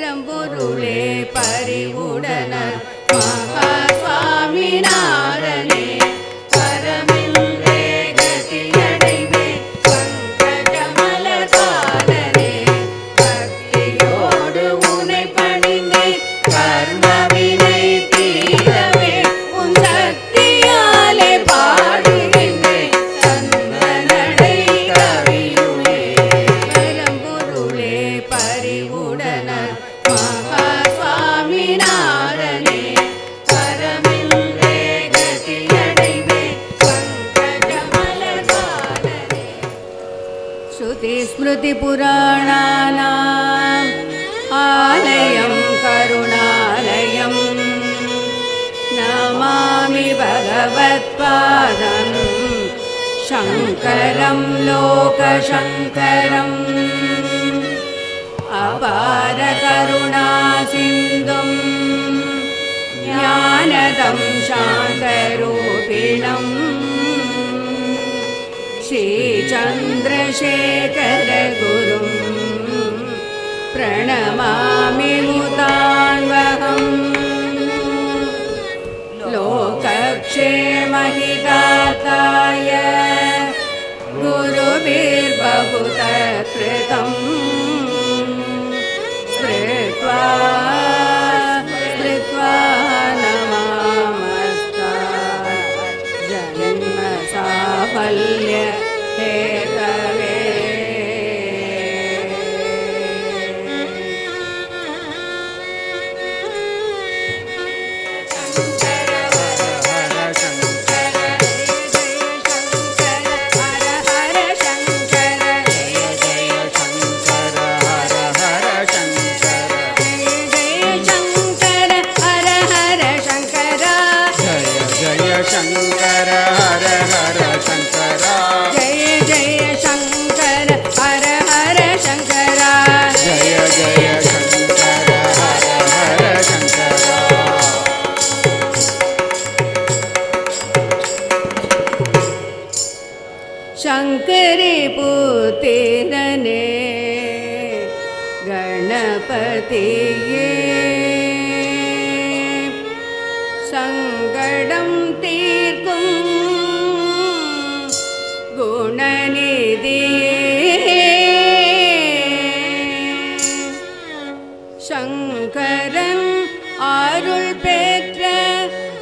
பரம்பொருளே பரிவுடனர் மகா சுவாமிநாதனே பரமின்றே கதியடைவே பங்கஜமலர் பாதனே பக்தியோடு உனை பணிந்தே கர்மவினை தீரவே உன் சக்தியாலே பாடுகின்றேன் சந்தனடை கவியுளே பரம்பொருளே பரிவுடனர் மகா சுவாமிநாதனே பரமின்றே கதியடைவே பங்கஜமலர் பாதனே ஸ்ருதி ஸ்மிருதி புராணானாம் ஆலயம் கருணாலயம் நமாமி பகவத்பாதம் சங்கரம் லோகசங்கரம் அபார கருணா சிந்தும் ஞானதம் சாந்தரூபிணம் ஸ்ரீசந்திரசேகர குரும் பிரணமாமி முதான்வகம் லோகக்ஷேமஹிதார்த்தாய குருபிர்பகுத கிருதம் ஸ்மிருத்வா நமாமஸ்தாய ஜன்ம சாஃல்ய हेतवे शंकरी पुत्रने गणपतिये संगडम तीर्कुम गुणनिधिये शंकरन आरुल पेत्र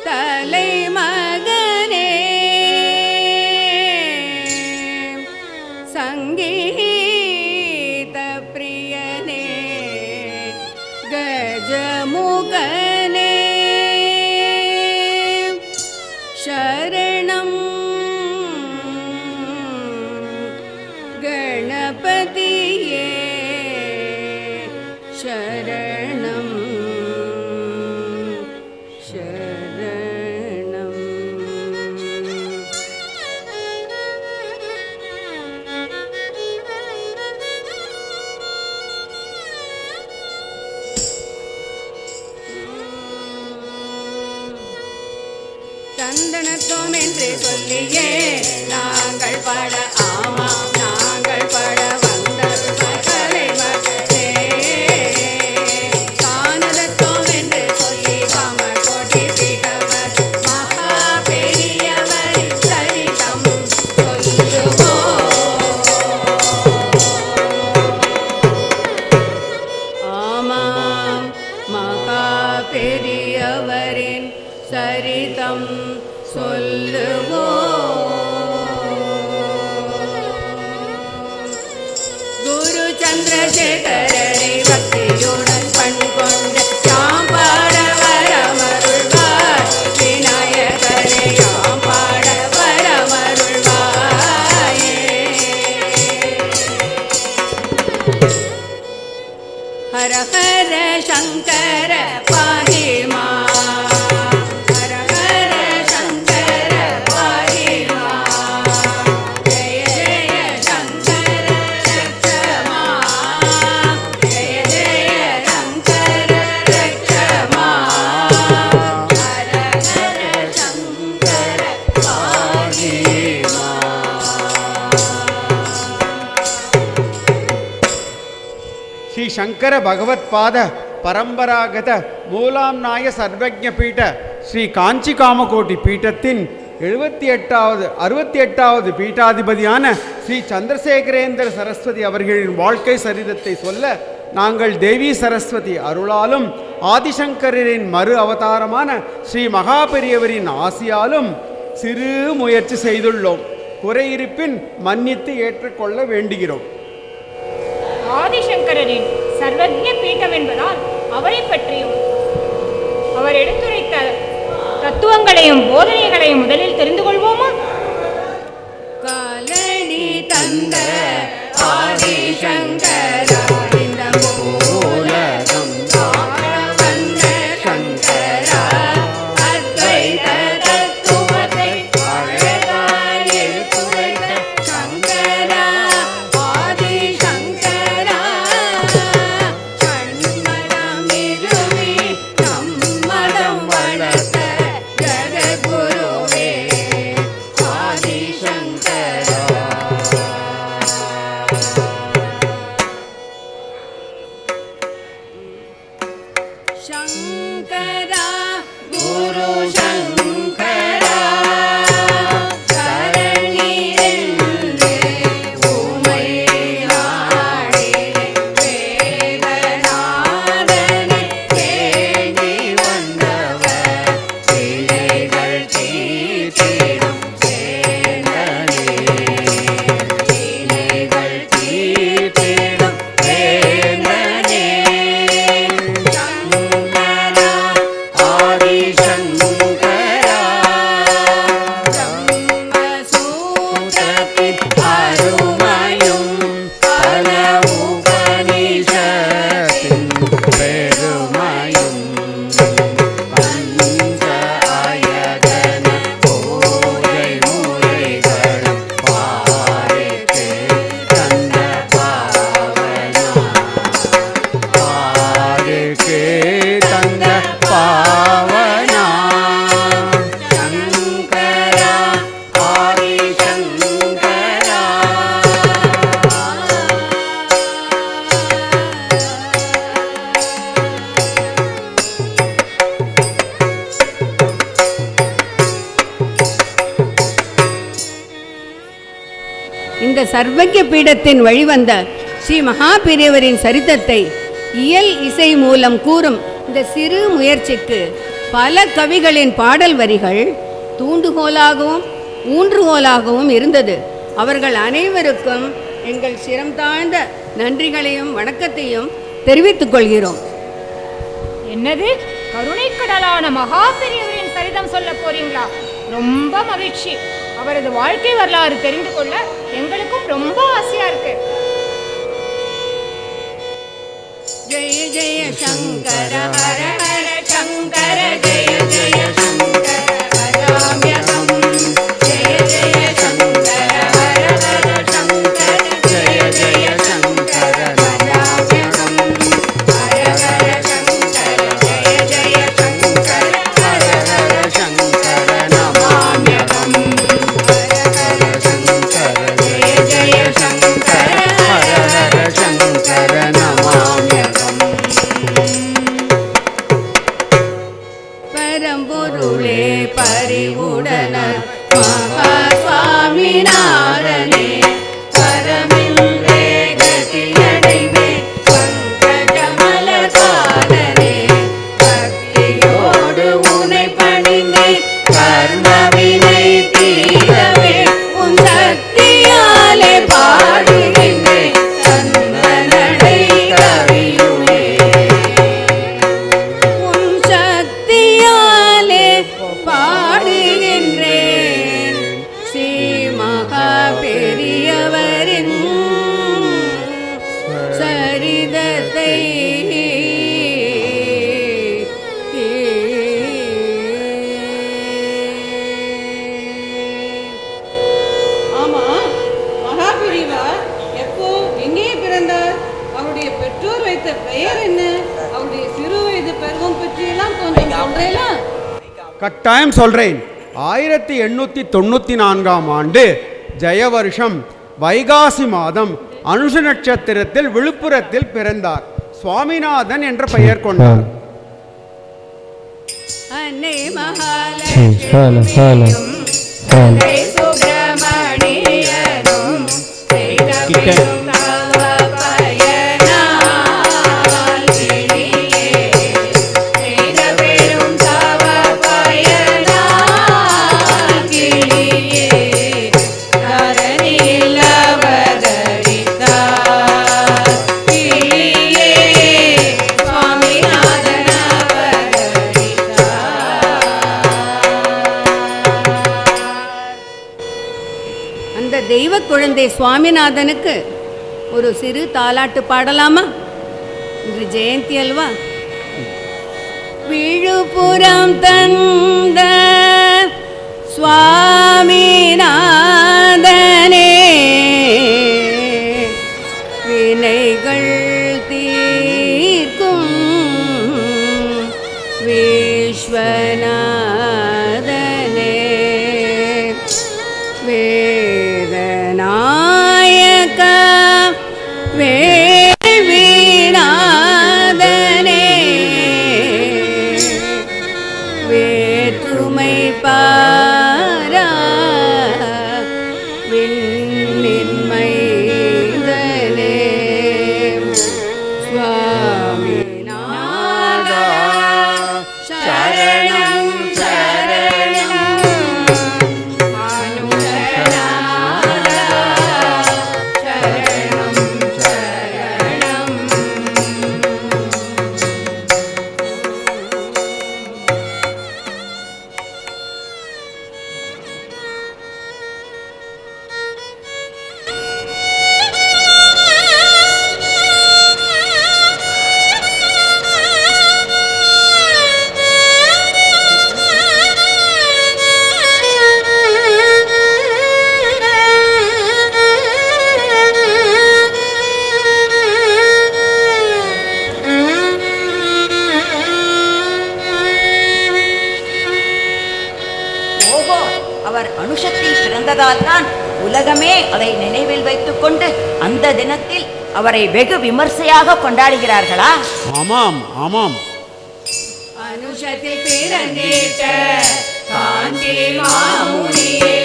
तलै मगने संगीत प्रियने गजमुगने शरणं गणपतिये शरणं शरणं சந்தனத்தோம் என்று சொல்லியே நாங்கள் பாட ஆமாம் நாங்கள் பாட வந்தது மகளை மகளே கானதத்தோம் என்று சொல்லி காமகோடி பிகவர் மகா பெரியவர் சரிதம் சொல்லுவோம் ஆமாம் மகா பெரியவரின் சரிதம் குரு சந்திரசேகரரை பக்தியுடன் பண்கொண்ட யாம் பாட வரமருள்வார் விநாயகரே யாம் பாட வரமருள்வாயே ஹர ஹர சங்கர பாஹிமா ஸ்ரீ சங்கர பகவத்பாத பரம்பராகத மூலாம்நாய சர்வஜ பீட ஸ்ரீ காஞ்சி காமகோட்டி பீட்டத்தின் 68வது பீட்டாதிபதியான ஸ்ரீ சந்திரசேகரேந்திர சரஸ்வதி அவர்களின் வாழ்க்கை சரிதத்தை சொல்ல நாங்கள் தேவி சரஸ்வதி அருளாலும் ஆதிசங்கரின் மறு அவதாரமான ஸ்ரீ மகாபெரியவரின் ஆசியாலும் சிறு முயற்சி செய்துள்ளோம். குறையிருப்பின் மன்னித்து ஏற்றுக்கொள்ள வேண்டுகிறோம். ஆதிசங்கரின் சர்வஜ பீட்டம் என்பதால் அவரை பற்றியும் அவர் எடுத்துரைத்த தத்துவங்களையும் போதனைகளையும் முதலில் தெரிந்து கொள்வோமா? காலனி தந்த ஆதிசங்கரா இந்த மூலகம் வந்த சங்கரா அத்வைத தத்துவத்தை அழகாயில் துரைத்த சங்கரா ஆதிசங்கரா கண்மடம் நிறுவி நம்மடம் வளர்த்த ஜகத்குருவே ஆதிசங்கரா. சங்கரா குரு சங்கரா சரணிரே உமை நாடி வேதநாதனை தேடி வந்தவர் பிழைகள் தீர்த்திடும் சேந்தனே பிழைகள் தீர்த்திடும் சேந்தனே சங்கரா ஆதிசங்கரா பிரம்மசூத்திரத்தின் அருமையும் பல உபனிஷத்தின் பெருமையும் பஞ்ச ஆயதன பூஜை முறைகளும் பாருக்கு தந்த பாவனா பாருக்கு தந்த பாவனா சங்கரா ஆதிசங்கரா. இந்த சர்வஜ பீடத்தின் வழிவந்த ஸ்ரீ மகாபெரியவரின் சரித்திரத்தை இயல் இசை மூலம் கூறும் இந்த சிறு முயற்சிக்கு பல கவிகளின் பாடல் வரிகள் தூண்டுகோலாகவும் ஊன்றுகோலாகவும் இருந்தது. அவர்கள் அனைவருக்கும் எங்கள் சிரம் தாழ்ந்த நன்றிகளையும் வணக்கத்தையும் தெரிவித்துக் கொள்கிறோம். என்னது, கருணைக்கடலான மகாபெரியவரின் சரிதம் சொல்ல போறீங்களா? ரொம்ப மகிழ்ச்சி. அவரது வாழ்க்கை வரலாறு தெரிந்து கொள்ள எங்களுக்கும் ரொம்ப ஆசையா இருக்கு. ஜெய ஜெய சங்கர ஹர ஹர சங்கர ஜெய ஜெய சங்கர பராம்யகம் ஜெய ஜெய சங்கர ஹர ஹர சங்கர ஜெய ஜெய சங்கர பராம்யகம் ஹர ஹர சங்கர ஜெய ஜெய சங்கர ஹர ஹர சங்கர நமாம்யகம் ஹர ஹர சங்கர ஜெய ஜெய சங்கர ஹர ஹர சங்கர நமாம்யகம். பரம்பொருளே பரிவுடனர் மகா சுவாமிநாதனே பரமின்றே கதியடைவே பங்கஜமலகாதனே பக்தியோடு உனை பணிந்தே கர்மவினை தீரவே உன் சக்தியாலே பாடுகின்றேன் சந்தனடை கவியுளே உன் சக்தியாலே பாடுகின்றேன் ஸ்ரீ மகா பெரியவரின் சரிதத்தை. ஆமா, மகாபிரிவா எப்போ எங்கே பிறந்தார்? அவருடைய பெற்றோர் வைத்த பெயர் என்ன? அவருடைய சிறு வயது பருவம் பற்றியெல்லாம் கொஞ்சம் சொல்றேனா? கட்டாயம் சொல்கிறேன். 1894ஆம் ஆண்டு ஜெய வருஷம் வைகாசி மாதம் அனுஷ நட்சத்திரத்தில் விழுப்புரத்தில் பிறந்தார். சுவாமிநாதன் என்ற பெயர் கொண்டார். அன்னை மகாலட்சுமியும் தந்தை சுப்பிரமணியனும் செய்த பெரும் தவ பயனால் கிளியே, செய்த பெரும் தவ பயனால் கிளியே, தரணியில் அவதரித்தார் கிளியே, சுவாமிநாதன் அந்த தெய்வ குழந்தை சுவாமிநாதனுக்கு ஒரு சிறு தாலாட்டு பாடலாமா? இன்று ஜெயந்தி அல்வா. விழுப்புரம் தந்த சுவாமிநாதனே, வினைகள் தீர்க்கும் விஸ்வநாதனே, வேதநாயக வேள்விநாதனே, வேற்றுமை பாரா விண்ணின்மை தனே, சுவாமிநாதா சரணம் சரணம், அனுஷநாதா சரணம் சரணம். ஓஹோ, அவர் அனுஷத்தில் பிறந்ததால் தான் உலகமே அதை நினைவில் வைத்துக்கொண்டு அந்த தினத்தில் அவரை வெகு விமர்சையாக கொண்டாடுகிறார்களா? ஆமாம் ஆமாம். அனுஷத்தில் பிறந்திட்ட காஞ்சி மாமுனியே,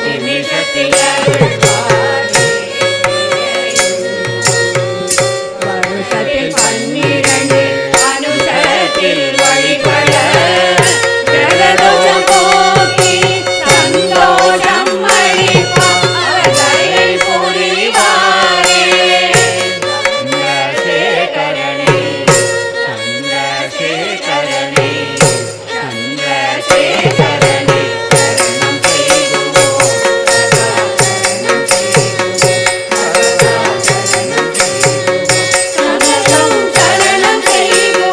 நிமிஷத்தில் அருள்வாரே. வருஷத்தில் 12 அனுஷத்தில் வழிபட ஜலதோஷம் போக்கி சந்தோஷம் அளிப்பார் அவர் தயை புரிவாரே. சந்திரசேகரனே சந்திரசேகரனே சந்திரசேகரனே சரணம் செய்குவோம், சரணம் சரணம் செய்குவோம்.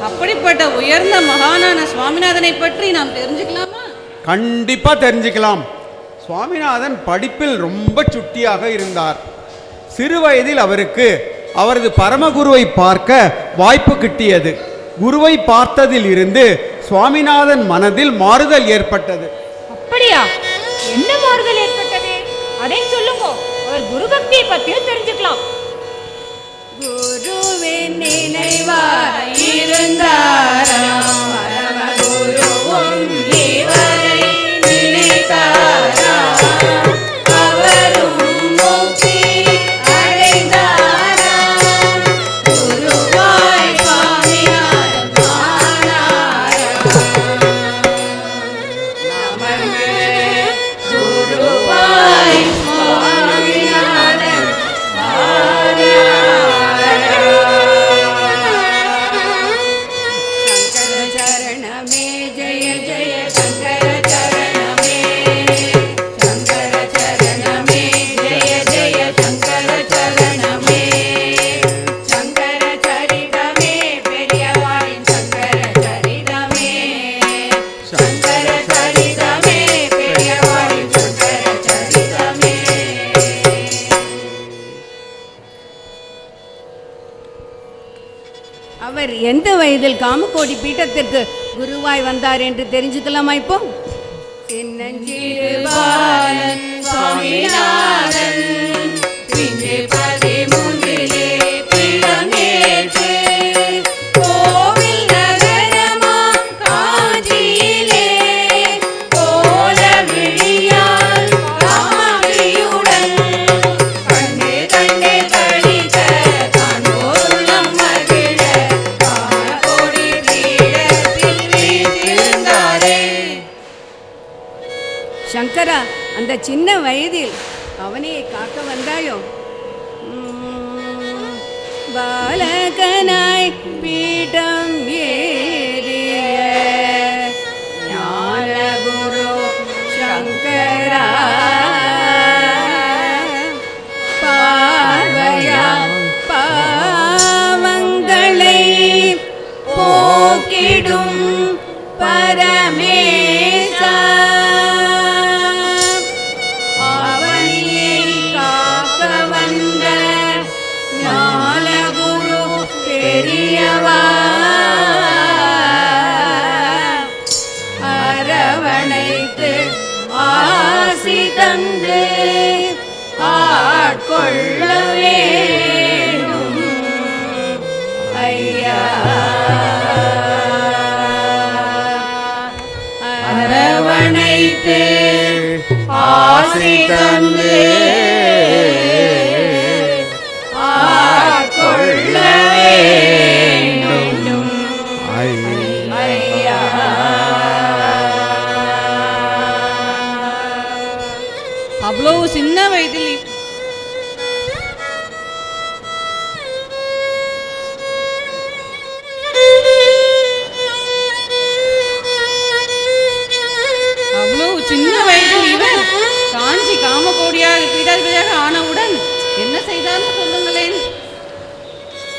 அப்படிப்பட்ட உயர்ந்த மகானான சுவாமிநாதனை பற்றி நாம் தெரிஞ்சுக்கலாமா? கண்டிப்பா தெரிஞ்சுக்கலாம். சுவாமிநாதன் படிப்பில் ரொம்ப சுட்டியாக இருந்தார். சிறு வயதில் அவருக்கு அவரது பரமகுருவை பார்க்க வாய்ப்பு கிட்டியது. குருவை பார்த்ததில் இருந்து சுவாமிநாதன் மனதில் மாறுதல் ஏற்பட்டது. அப்படியா? என்ன மாறுதல் ஏற்பட்டது? அதை சொல்லுங்க. அவர் குரு பக்தியை பத்தியும் தெரிஞ்சுக்கலாம். குருவின் நினைவாய் இருந்தாராம், பரமகுருவும் இவரை நினைத்தாராம், அவரும் முக்தி அடைந்தாராம், குருவாய் சுவாமிநாதன் ஆனாராம். நமக்கு குருவாய் சுவாமிநாதன் ஆனாராம். எந்த வயதில் காமகோடி பீட்டத்திற்கு குருவாய் வந்தார் என்று தெரிஞ்சுக்கலாமா இப்போ? சின்னஞ்சிறு பாலன் சுவாமிநாதன் பின்னே 13 பிறந்தேற்று கோவில் நகரமாம் காஞ்சியிலே கோல விழியால் காமகியுடன் கண்ணே கண்ணே கழித்த காண்போருளம் மகிழ காமகோடி பீடத்தில் வீற்றிருந்தாரே. சங்கரா, அந்த சின்ன வயதில் அவனையை காக்க வந்தாயோ? பாலகனாய் பீடம் ஏறிய ஞானகுரு சங்கரா பார்வையா பாவங்களை போக்கிடும் பரமேசா அவனியை காக்க வந்த ஞானகுரு பெரியவா அரவணைத்து ஆசி தந்து ஆட்கொள்ள வேண்டும் ஐயா. அரவணைத்து ஆசி தந்து ஆட்கொள்ள வேண்டும் ஐயா. அவ்வளவு சின்ன வயதில் இவர் காஞ்சி காமகோடியாக பீடாதிபதியாக ஆனவுடன் என்ன செய்தார்னு சொல்லுங்களேன்.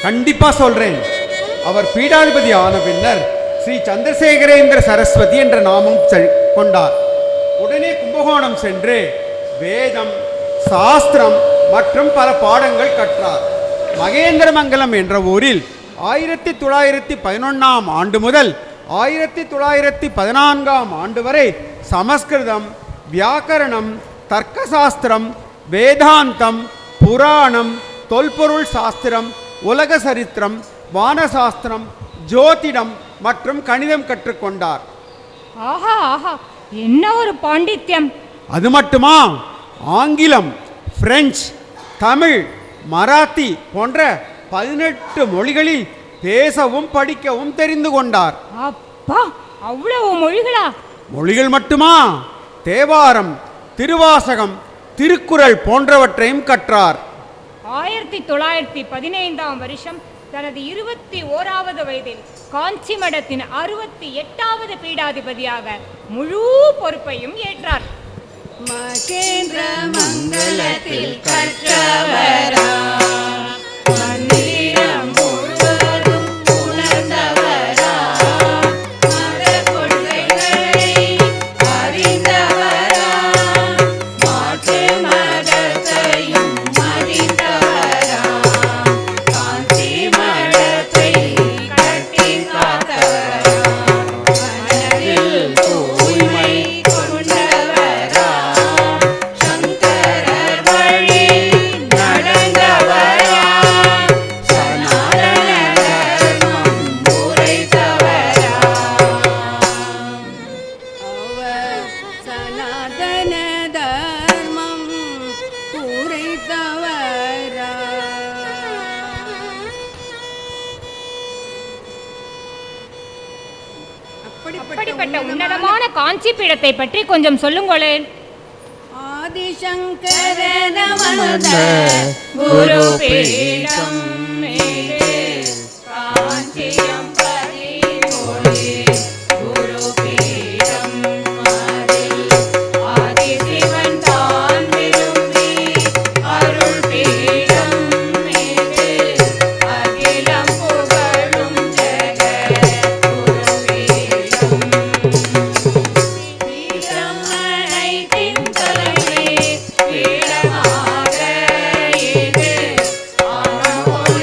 கண்டிப்பா சொல்றேன். அவர் பீடாதிபதி ஆன பின்னர் ஸ்ரீ சந்திரசேகரேந்திர சரஸ்வதி என்ற நாமம் கொண்டார். உடனே கும்பகோணம் சென்று வேதம், சாஸ்திரம் மற்றும் பல பாடங்கள் கற்றார். மகேந்திரமங்கலம் என்ற ஊரில் 1911ஆம் ஆண்டு முதல் 1914ஆம் ஆண்டு வரை சமஸ்கிருதம், வியாக்கரணம், தர்க்கசாஸ்திரம், வேதாந்தம், புராணம், தொல்பொருள் சாஸ்திரம், உலக சரித்திரம், வானசாஸ்திரம், ஜோதிடம் மற்றும் கணிதம் கற்றுக்கொண்டார். ஆஹா ஆஹா, என்ன ஒரு பாண்டித்யம்! அது மட்டுமா, ஆங்கிலம், பிரெஞ்சு, தமிழ், மராத்தி போன்ற 18 மொழிகளில் பேசவும் படிக்கவும் தெரிந்து கொண்டார். அப்பா, அவ்வளவு மொழிகளா? மொழிகள் மட்டுமா, தேவாரம், திருவாசகம், திருக்குறள் போன்றவற்றையும் கற்றார். 1915ஆம் வருஷம் தனது 21வது வயதில் காஞ்சி மடத்தின் 68வது பீடாதிபதியாக முழு பொறுப்பையும் ஏற்றார். மகேந்திர மங்கலத்தில் கற்றவரா மந்திரம் முழுவதும் உணர்ந்தவரா மத கொள்கைகளை அறிந்தவரா மாற்று மதத்தையும் மதித்தவரா காஞ்சி மடத்தை கட்டி காத்தவரா மனதில் தூய்மை கொண்டவரா சங்கரர் வழி நடந்தவரா சனாதன தர்மம் உரைத்தவரா அவர் சனாதன தர்மம் உரைத்தவரா. அப்படிப்பட்ட உன்னதமான காஞ்சி பீடத்தை பற்றி கொஞ்சம் சொல்லுங்களேன். ஆதிசங்கர நமத குரு பீடம் மேலே காஞ்சியம் பதிமொழி குரு பீடம் அதில் ஆதிசிவன் தான் விரும்பி அருள் பீடம் மீது அகிலம் புகழும் ஜெகத்குரு பீடம் பீடம் அனைத்தின் தலைமை பீடமாக இது ஆனமொழி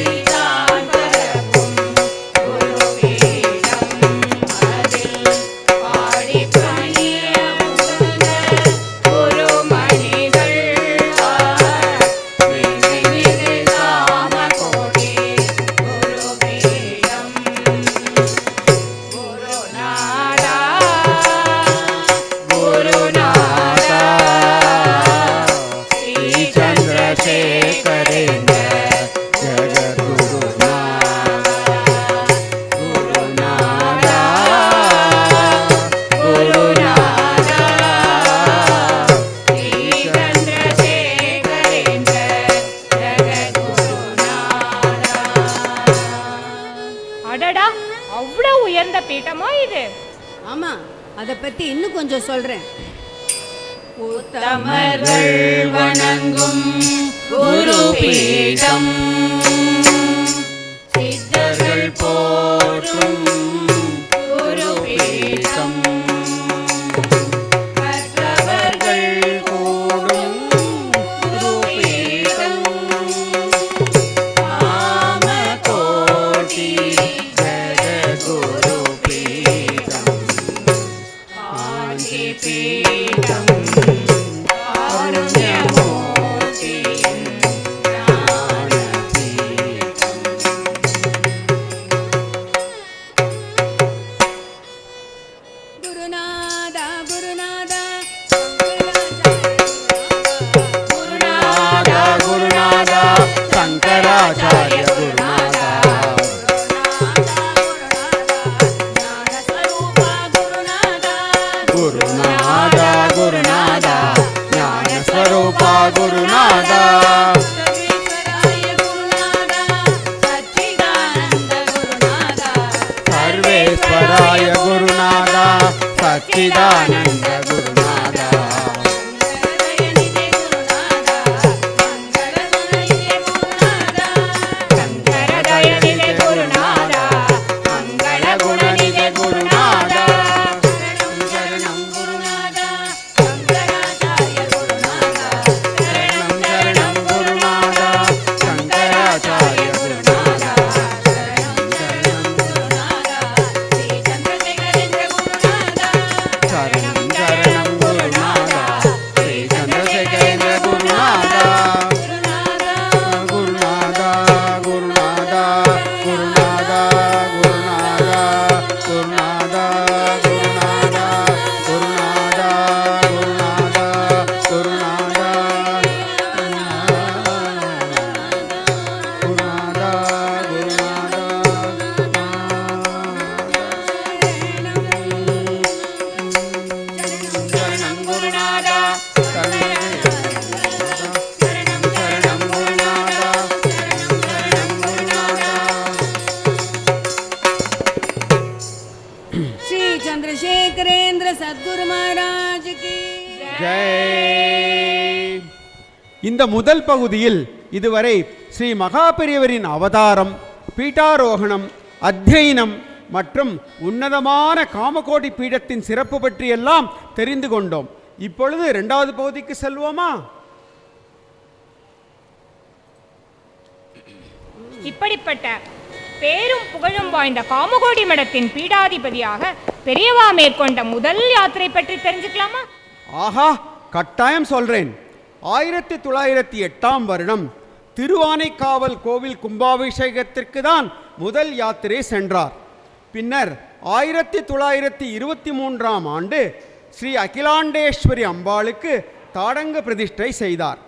உயர்ந்த பீட்டமோ இது. ஆமா, அத பத்தி இன்னும் கொஞ்சம் சொல்றேன். உத்தமர்கள் வணங்கும் குரு பீடம், சித்தர்கள் போற்றும் குரு பீடம், கற்றவர்கள் கூடும் குரு பீடம், காமகோடி ஜெககுரு பீடம், ஆதி பீடம், शंकराचार्य गुरुनाथा, गुरुनाथा गुरुनाथा ज्ञान स्वरूपा गुरुनाथा, सर्वेश्वराय गुरुनाथा सच्चिदानंद गुरुनाथा, चंद्रशेखरेंद्र सद्गुरु महाराज की ஜெய். இந்த முதல் பகுதியில் இதுவரை ஸ்ரீ மகாபெரியவரின் அவதாரம், பீட்டாரோகணம், அத்தியனம் மற்றும் உன்னதமான காமகோடி பீடத்தின் சிறப்பு பற்றியெல்லாம் தெரிந்து கொண்டோம். இப்பொழுது இரண்டாவது பகுதிக்கு செல்வோமா? இப்படிப்பட்ட பேரும் புகழும் வாய்ந்த காமகோடி மடத்தின் பீடாதிபதியாக பெரியவா மேற்கொண்ட முதல் யாத்திரை பற்றி தெரிஞ்சுக்கலாமா? ஆஹா, கட்டாயம் சொல்றேன். 1908ஆம் வருடம் திருவானைக்காவல் கோவில் கும்பாபிஷேகத்திற்கு தான் முதல் யாத்திரை சென்றார். பின்னர் 1923ஆம் ஆண்டு ஸ்ரீ அகிலாண்டேஸ்வரி அம்பாளுக்கு தாடங்க பிரதிஷ்டை செய்தார்.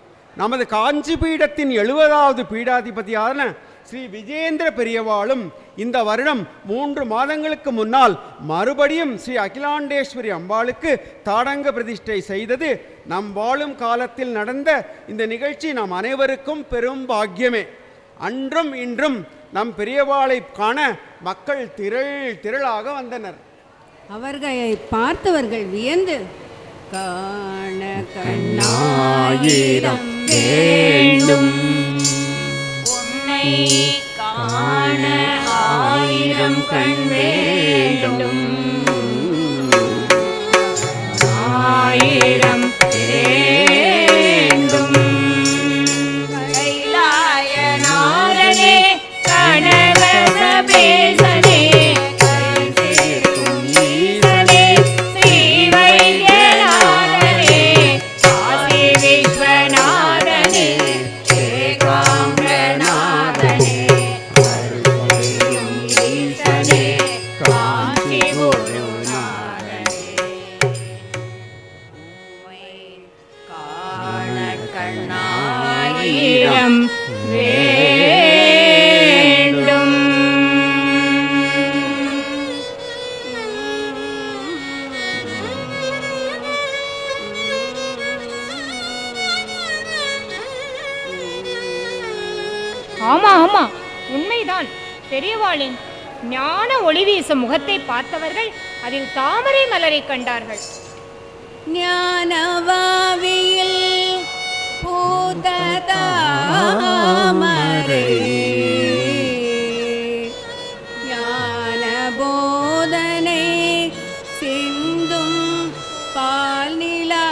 நமது காஞ்சி பீடத்தின் 70வது பீடாதிபதியான ஸ்ரீ விஜேந்திர பெரியவாளும் இந்த வருடம் 3 மாதங்களுக்கு முன்னால் மறுபடியும் ஸ்ரீ அகிலாண்டேஸ்வரி அம்பாளுக்கு தாடங்க பிரதிஷ்டை செய்தது நம் வாழும் காலத்தில் நடந்த இந்த நிகழ்ச்சி நம் அனைவருக்கும் பெரும் பாக்கியமே. அன்றும் இன்றும் நம் பெரியவாளை காண மக்கள் திரளாக வந்தனர். அவர்களை பார்த்தவர்கள் வியந்து காண கண்ணாயிரம் வேண்டும், உன்னை காண ஆயிரம் கண் வேண்டும், ஆயிரம் வேண்டும். கைலாயநாதனே கணவசபேசனே ஈசனே, ஸ்ரீ வைத்தியநாதனே, காசி விஸ்வநாதனே, ஏகாம்பரநாதனே ஈசனே, காஞ்சி குருநாதனே, காண கண்ணாயிரம் ஆயிரம் வேண்டும். ஆமா ஆமா, உண்மைதான். பெரியவாளின் ஞான ஒளி வீசும் முகத்தை பார்த்தவர்கள் அதில் தாமரை மலரை கண்டார்கள். ஞானவாவியில் பூத்த தாமரை ஞான போதனை சிந்தும் பால் நிலா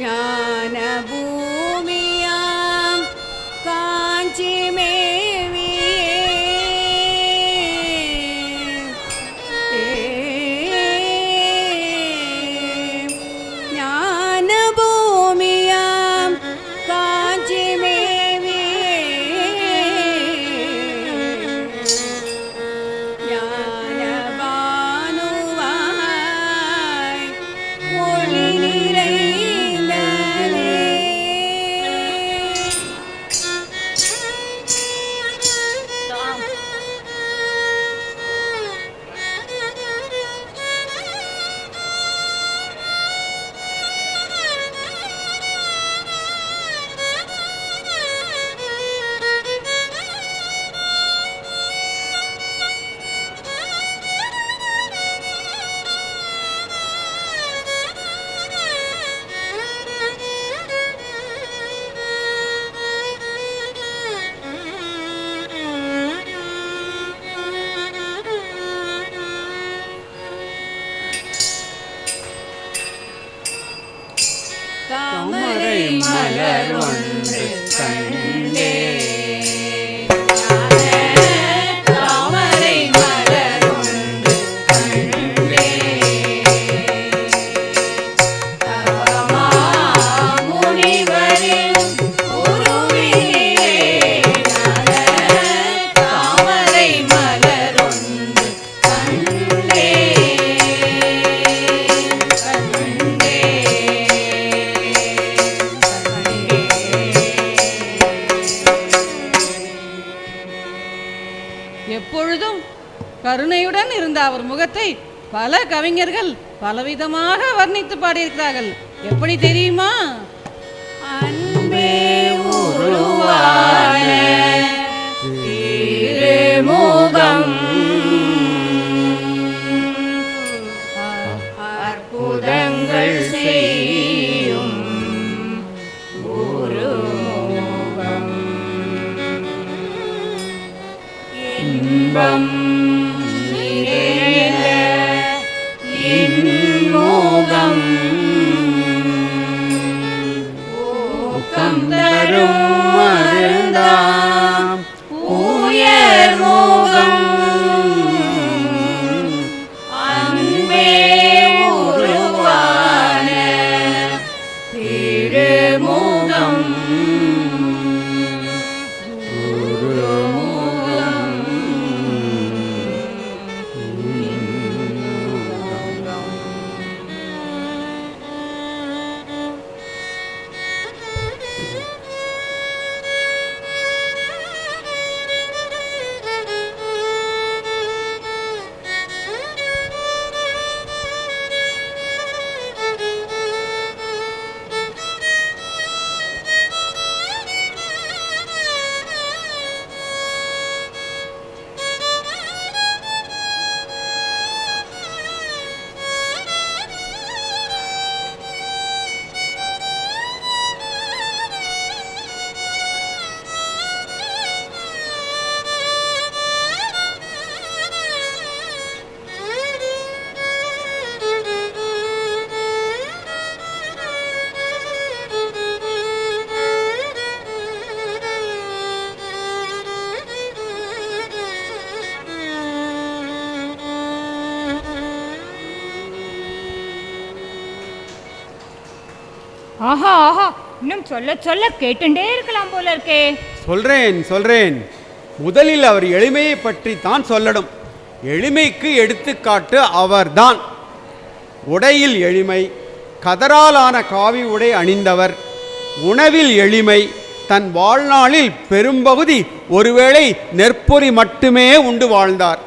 ஞான பூமியாம் காஞ்சி தாமரை மலர் ஒன்று கண்டே தாமரை மலர் ஒன்று கண்டே தவமா முனிவரின் உருவிலே தாமரை மலர் ஒன்று கண்டே எப்பொழுதும் கருணையுடன் இருந்த அவர் முகத்தை பல கவிஞர்கள் பலவிதமாக வர்ணித்து பாடியிருக்கிறார்கள். எப்படி தெரியுமா? அன்பே உருவான திருமுகம் அற்புதங்கள் செய்யும் ஒருமுகம் இன்பம் நிறைந்த இன்முகம் ஊக்கம் தரும் மருந்தாம் உயர் முகம் அன்பே உருவான திருமுகம் ஆஹா ஆஹா, இன்னும் சொல்ல சொல்ல கேட்டுட்டே இருக்கலாம் போல இருக்கே. சொல்றேன். முதலில் அவர் எளிமையை பற்றி தான் சொல்லணும். எளிமைக்கு எடுத்துக்காட்டு அவர்தான். உடையில் எளிமை, கதராலான காவி உடை அணிந்தவர். உணவில் எளிமை, தன் வாழ்நாளில் பெரும்பகுதி ஒருவேளை நெற்பொறி மட்டுமே உண்டு வாழ்ந்தார்.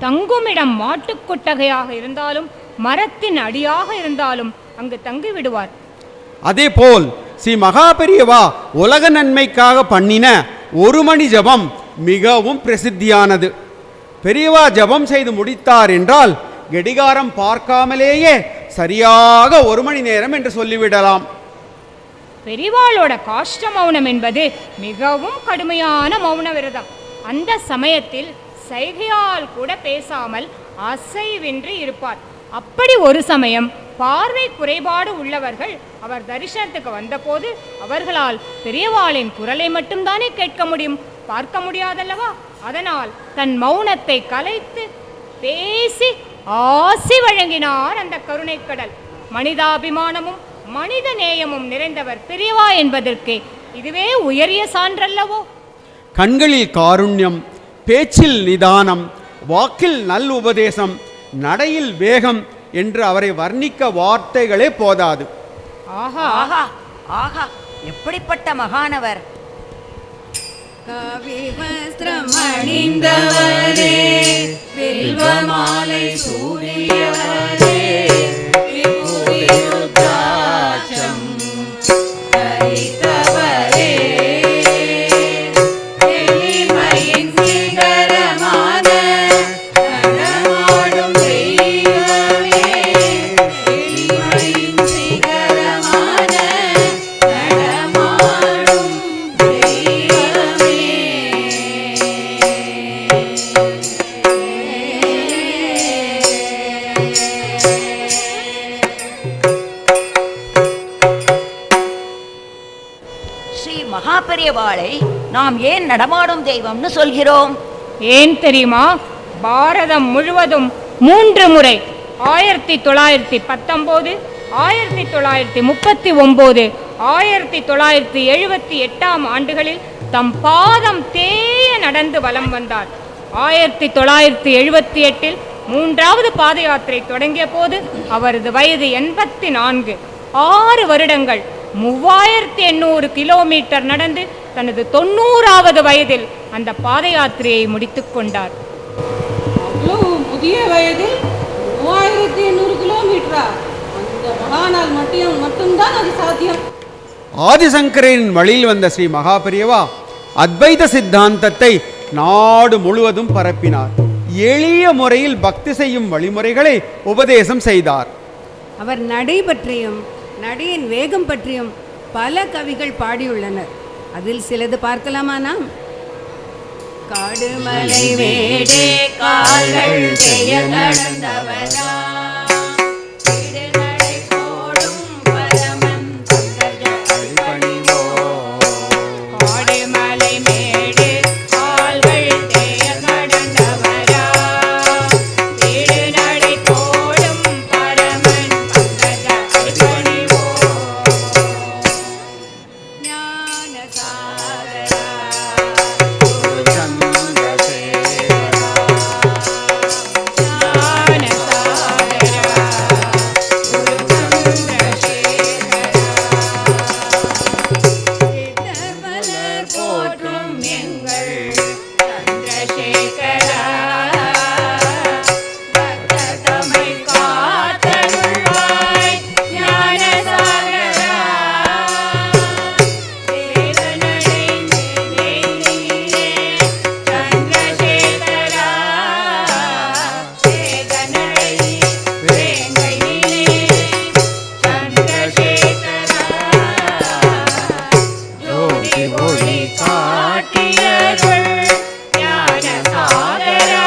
தங்குமிடம் மாட்டுக்கொட்டகையாக இருந்தாலும் மரத்தின் அடியாக இருந்தாலும் அங்கு தங்கி விடுவார். அதேபோல் ஸ்ரீ மகாபெரியவா உலக நன்மைக்காக பண்ணின 1 மணி ஜபம் மிகவும் பிரசித்தியானது. பெரியவா ஜபம் செய்து முடித்தார் என்றால் கடிகாரம் பார்க்காமலேயே சரியாக 1 மணி நேரம் என்று சொல்லிவிடலாம். பெரிவாளோட காஷ்ட மௌனம் என்பது மிகவும் கடுமையான மௌன விரதம். அந்த சமயத்தில் சைகையால் கூட பேசாமல் அசைவின்றி இருப்பார். அப்படி ஒரு சமயம் பார்வை குறைபாடு உள்ளவர்கள் அவர் தரிசனத்துக்கு வந்தபோது அவர்களால் பெரியவாளின் குரலை மட்டும்தானே கேட்க முடியும், பார்க்க முடியாதல்லவா? அதனால் தன் மௌனத்தை கலைத்து பேசி ஆசி வழங்கினார் அந்த கருணைக்கடல். மனிதாபிமானமும் மனித நேயமும் நிறைந்தவர் பெரியவா என்பதற்கு இதுவே உயரிய சான்றல்லவோ? கண்களில் காருண்யம், பேச்சில் நிதானம், வாக்கில் நல் உபதேசம், நடையில் வேகம் என்று அவரை வர்ணிக்க வார்த்தைகளே போதாது. ஆஹா ஆஹா ஆஹா, எப்படிப்பட்ட மகானவர்! கவி வஸ்திரம் அணிந்தவரே, வில்வமாலை சூடியவரே, விபூதி ருத்ராட்சம் தரித்தவரே, எளிமையின் சிகரமான நடமாடும் தெய்வமே, எளிமையின் சிகரமான நடமாடும் தெய்வமே. ஸ்ரீ மகாபெரியவாளை நாம் ஏன் நடமாடும் தெய்வம்னு சொல்கிறோம்? ஏன் தெரியுமா? பாரதம் முழுவதும் 3 முறை 1919, 1939, 1978 ஆண்டுகளில் தம் பாதம் தேய நடந்து வலம் வந்தார். 1978 3வது பாத யாத்திரை தொடங்கிய போது அவரது வயது 84. 6 வருடங்கள் 3800 கிலோமீட்டர் நடந்து தனது 90வது வயதில் அந்த பாத யாத்திரையை முடித்துக் கொண்டார். அவ்வளோ முதிய வயதில் 3800 கிலோமீட்டரா? அந்த மகானால் மட்டும்தான் அது சாத்தியம். ஆதிசங்கரின் வழியில் வந்த ஸ்ரீ மகாபெரியவா அத்வைத சித்தாந்தத்தை நாடு முழுவதும் பரப்பினார். எளிய முறையில் பக்தி செய்யும் வழிமுறைகளை உபதேசம் செய்தார். அவர் நடை பற்றியும் நடையின் வேகம் பற்றியும் பல கவிகள் பாடியுள்ளனர். அதில் சிலது பார்க்கலாமா நாம்? காடுமலை மேடே கால்கள் செய்ய நடந்தவரா, திருநடை போடும் பரமன் பங்கஜ அடிபணிவோ. காடுமலை மேடு கால்கள் தேய நடந்தவரா, திருநடை போடும் பரமன் பங்கஜ அடிபணிவோ. ஞான சாகரா சித்தர்மலர் போற்றும் எங்கள் சந்திரசேகரா, பக்ததமை காத்தருள்வாய் ஞானசாகரா. தேவனடை மேலே சந்திரசேகரா, சேதனடை வேங்கையிலே சந்திரசேகரா. ஜோதி ஒளி காட்டியருள் ஞானசாகரா,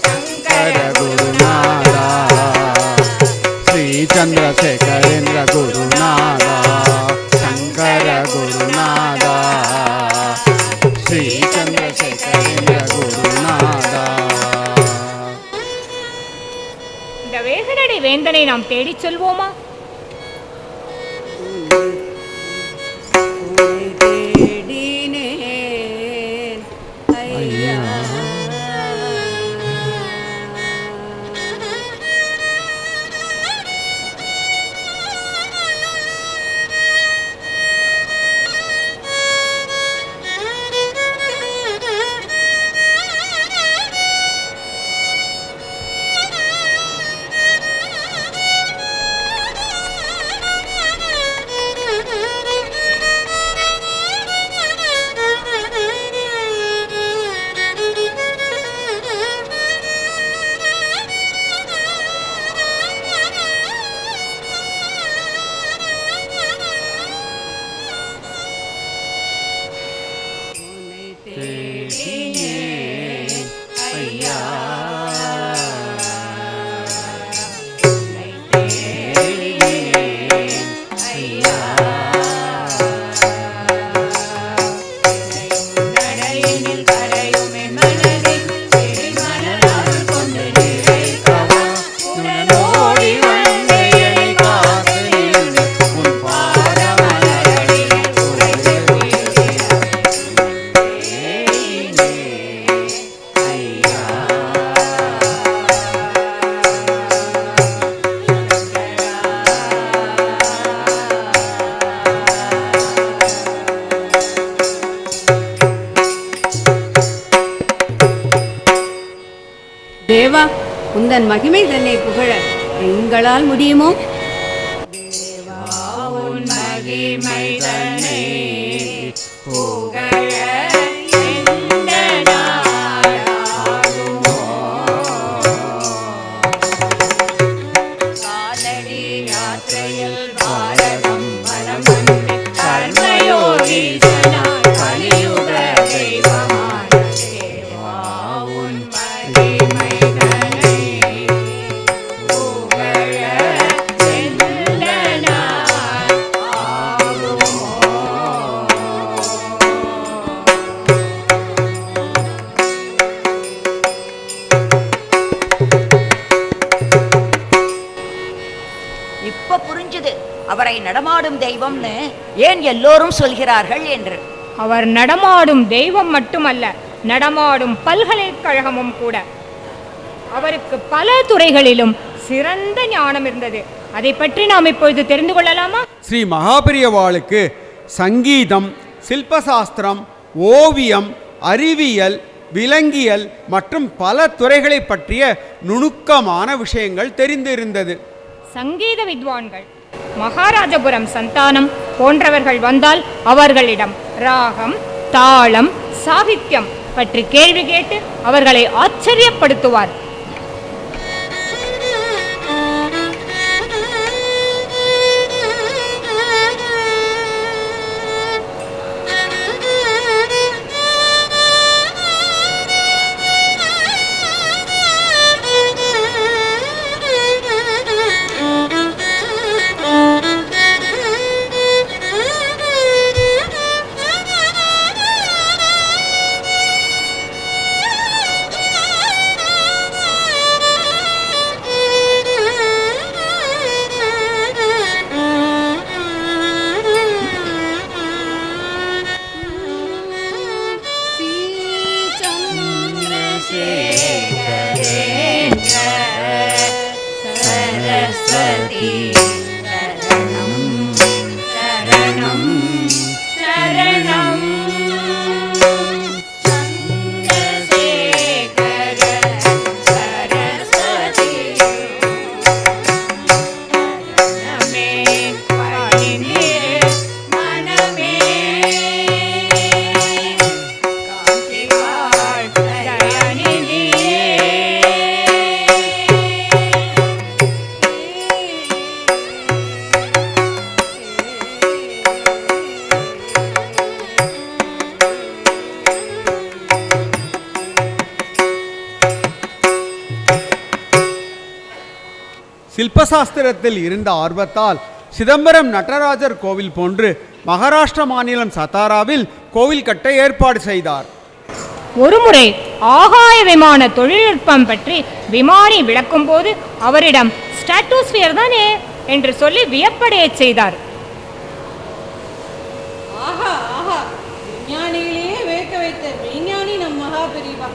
சங்கர குருநாதா. ஸ்ரீ சந்திரசேகரேந்திர குருநாதா, சங்கர குருநாதா, ஸ்ரீ சந்திரசேகரேந்திர குருநாதா. இந்த வேகநடை வேந்தனை நாம் தேடிச் செல்வோமா? தேடினேன் ஐயா. உந்தன் மகிமை தன்னை புகழ எங்களால் முடியுமோ? இப்ப புரிஞ்சுது அவரை நடமாடும் தெய்வம்னு ஏன் எல்லோரும் சொல்கிறார்கள் என்று. அவர் நடமாடும் தெய்வம் மட்டுமல்ல, நடமாடும் பல்கலைக்கழகமும் கூட. அவருக்கு பல துறைகளிலும் சிறந்த ஞானம் இருந்தது. அதை பற்றி நாம் இப்பொழுது தெரிந்து கொள்ளலாமா? ஸ்ரீ மகாபெரியவாளுக்கு சங்கீதம், சில்பசாஸ்திரம், ஓவியம், அறிவியல், விலங்கியல் மற்றும் பல துறைகளை பற்றிய நுணுக்கமான விஷயங்கள் தெரிந்திருந்தது. சங்கீத வித்வான்கள், மகாராஜபுரம் சந்தானம் போன்றவர்கள் வந்தால் அவர்களிடம் ராகம், தாளம், சாகித்யம் பற்றி கேள்வி கேட்டு அவர்களை ஆச்சரியப்படுத்துவார். சில்பசாஸ்திரத்தில் இருந்த ஆர்வத்தால் சிதம்பரம் நடராஜர் கோவில் போன்று மகாராஷ்டிர மாநிலம் சத்தாராவில் கோவில் கட்ட ஏற்பாடு செய்தார். ஒருமுறை ஆகாய விமான தொழில்நுட்பம் பற்றி விமானி விளக்கும் போது அவரிடம் ஸ்ட்ராட்டோஸ்பியர் தானே என்று சொல்லி வியப்படைய செய்தார். ஆஹா ஆஹா, விஞ்ஞானிகளையே வேக்க வைத்த விஞ்ஞானி நம் மகாபெரிவா.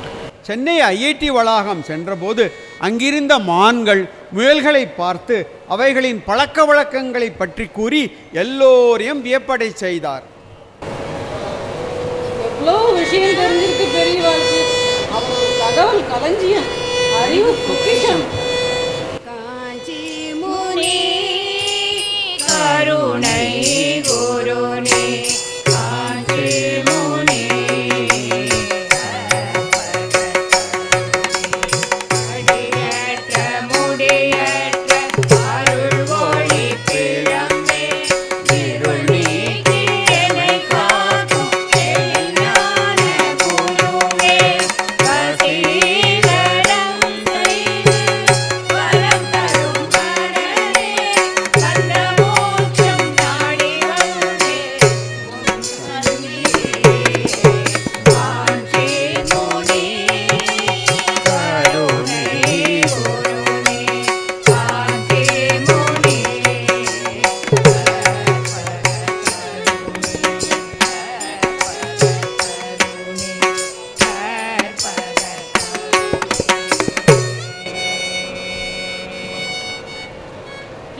சென்னை ஐஐடி வளாகம் சென்றபோது அங்கிருந்த மான்கள், முயல்களை பார்த்து அவைகளின் பழக்க வழக்கங்களை பற்றி கூறி எல்லோரையும் வியப்படை செய்தார். எவ்வளோ விஷயம் தெரிஞ்சிருக்கு பெரியவாளுக்கு. அவர் ஒரு தகவல் களஞ்சியம், அறிவு பொக்கிஷம். காஞ்சி முனி கருணை குருநே காஞ்சி முனி அடியற்ற முடியற்ற அருள் ஒளி பிழம்பே இருள் நீக்கி என்னை காக்கும் எழில்ஞான குருவே வசீகரம் செய்து வரம் தரும் மனதே கந்த மோட்சம் நாடி வந்தே உன் சந்நிதியே காஞ்சி முனி கருணை குருவே காஞ்சி முனி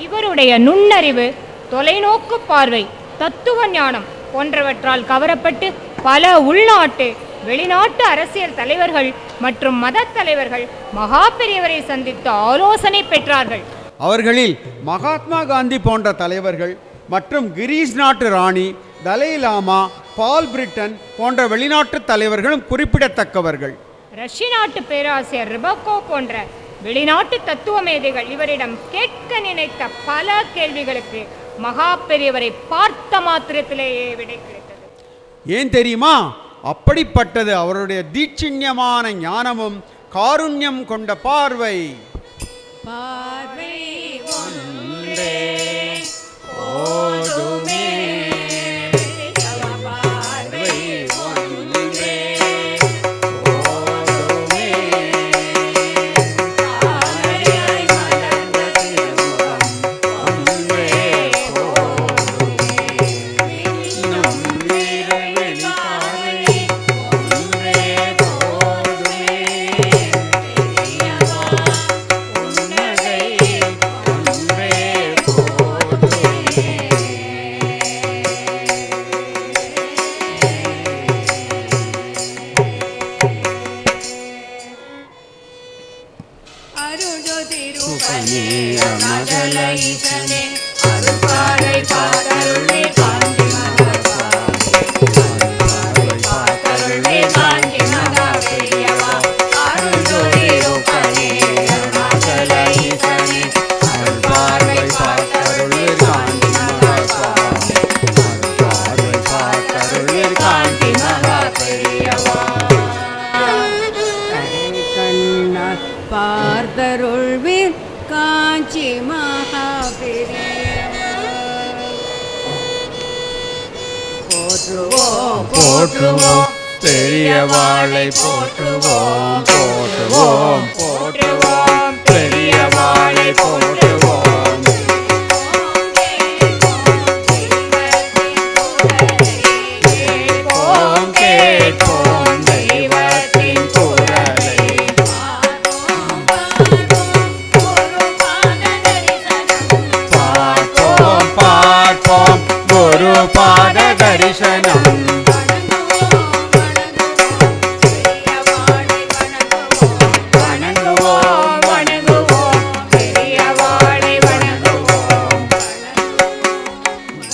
இவருடைய நுண்ணறிவு, தொலைநோக்கு பார்வை, தத்துவ ஞானம் போன்றவற்றால் கவரப்பட்டு பல உள்நாட்டு வெளிநாட்டு அரசியல் தலைவர்கள் மற்றும் மத தலைவர்கள் மகா பெரியவரை சந்தித்து ஆலோசனை பெற்றார்கள். அவர்களில் மகாத்மா காந்தி போன்ற தலைவர்கள் மற்றும் கிரீஸ் நாட்டு ராணி, தலை லாமா, பால் பிரிட்டன் போன்ற வெளிநாட்டு தலைவர்களும் குறிப்பிடத்தக்கவர்கள். ரஷ்ய நாட்டு பேராசிரியர் ரிபக்கோ போன்ற வெளிநாட்டு தத்துவ மேதைகள் இவரிடம் கேட்க நினைத்த பல கேள்விகளுக்கு மகா பெரியவரை பார்த்த மாத்திரத்திலேயே விடை கிடைத்தது. ஏன் தெரியுமா? அப்படிப்பட்டது அவருடைய தீட்சிண்யமான ஞானமும் காருண்யம் கொண்ட பார்வை. பார்வை ஒன்றே போதுமே, பார்வை ஒன்றே போதுமே, தாமரையாய் மலர்ந்த திருமுகம் ஒன்றே போதுமே, இன்னும் நிறவெளி பார்வை ஒன்றே போதுமே, பெரியவா புன்னகை ஒன்றே போதுமே. அருள்ஜோதிரூபனே அமகல ஈசனே அருள்பாறை பார்த்தருளே காஞ்சி மகா பெரியவா. அருள்ஜோதிரூபனே அமகல ஈசனே அருள்பாறை பார்த்தருளே காஞ்சி மகா பெரியவா. பார்த்தருள்வீர் காஞ்சி மகா பெரியவா. போற்றுவோம் போற்றுவோம் பெரியவாளை போற்றுவோம், போற்றுவோம் போற்றுவோம் பெரியவாளை போற்றுவோம். கேட்போம் கேட்போம் தெய்வத்தின் குரலை, பார்ப்போம் பார்ப்போம் குரு பாத தரிசனம். வணங்குவோம் வணங்குவோம் பெரியவாளை வணங்குவோம்,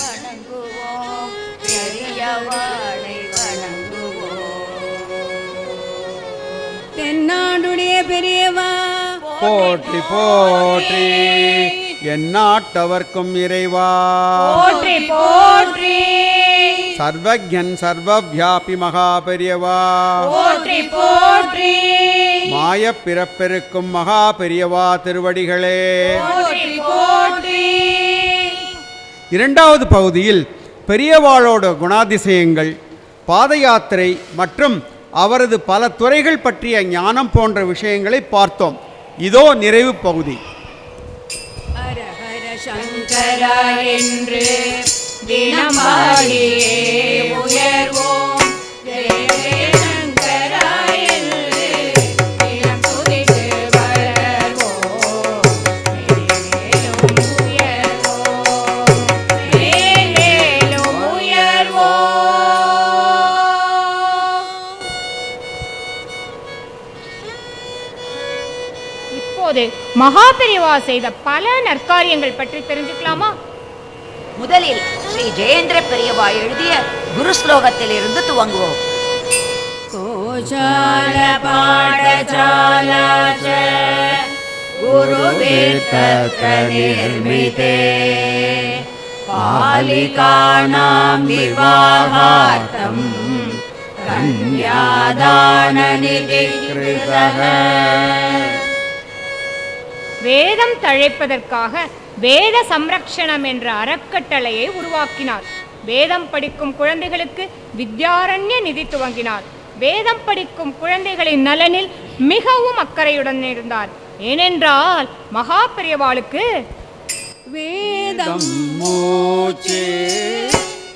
வணங்குவோம் பெரியவாளை வணங்குவோம். தென்னாடுடைய பெரியவா போற்றி போற்றி எந்நாட்டவர்க்கும் இறைவா, போற்றி போற்றி சர்வஜன் சர்வவியாபி மகா பெரியவா, போற்றி போற்றி மாயப் பிறப்பெருக்கும் மகா பெரியவா திருவடிகளே. போற்றி போற்றி. இரண்டாவது பகுதியில் பெரியவாளோட குணாதிசயங்கள், பாத யாத்திரை மற்றும் அவரது பல துறைகள் பற்றிய ஞானம் போன்ற விஷயங்களை பார்த்தோம். இதோ நிறைவு பகுதி. ஹர ஹர சங்கரா என்று தினம் பாடியே உயர்வோம், ஜெய ஜெய சங்கரா என்று தினம் துதித்து வளர்வோம், மேலும் உயர்வோம், மேலும் உயர்வோம். இப்போது மகா பெரியவா செய்த பல நற்காரியங்கள் பற்றி தெரிஞ்சுக்கலாமா? முதலில் ஸ்ரீ ஜெயேந்திர பெரியவா எழுதிய குரு ஸ்லோகத்தில் இருந்து துவங்குவோம். கோஷால பாடசாலா ச குருவேத்தத்ர நிர்மிதே பாலிகானாம் விவாகார்த்தம் கன்யாதான நிதி கிருதः. வேதம் தழைப்பதற்காக வேத சம்ரக்ஷணம் என்ற அறக்கட்டளையை உருவாக்கினார். வேதம் படிக்கும் குழந்தைகளுக்கு வித்யாரண்ய நிதி துவங்கினார். வேதம் படிக்கும் குழந்தைகளின் நலனில் மிகவும் அக்கறையுடன் இருந்தார். ஏனென்றால் மகா பெரியவாளுக்கு வேதம் மூச்சு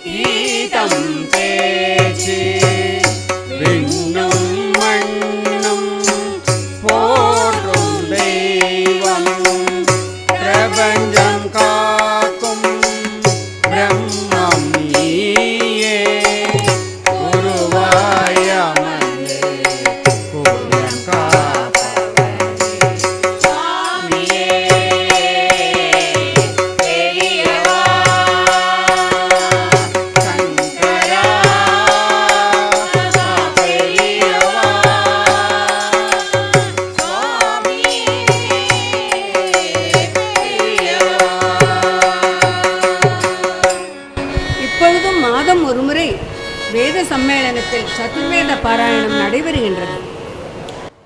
கீதம் பேச்சு விண்ணும் மண்ணும் போற்றும் தெய்வம் பிரபஞ்சம் காக்கும் பிரம்மம் நீயே குருவாய் அமர்ந்திருப்பாய் சதுர்வேத பாராயணம் நடைபெறுகின்றது.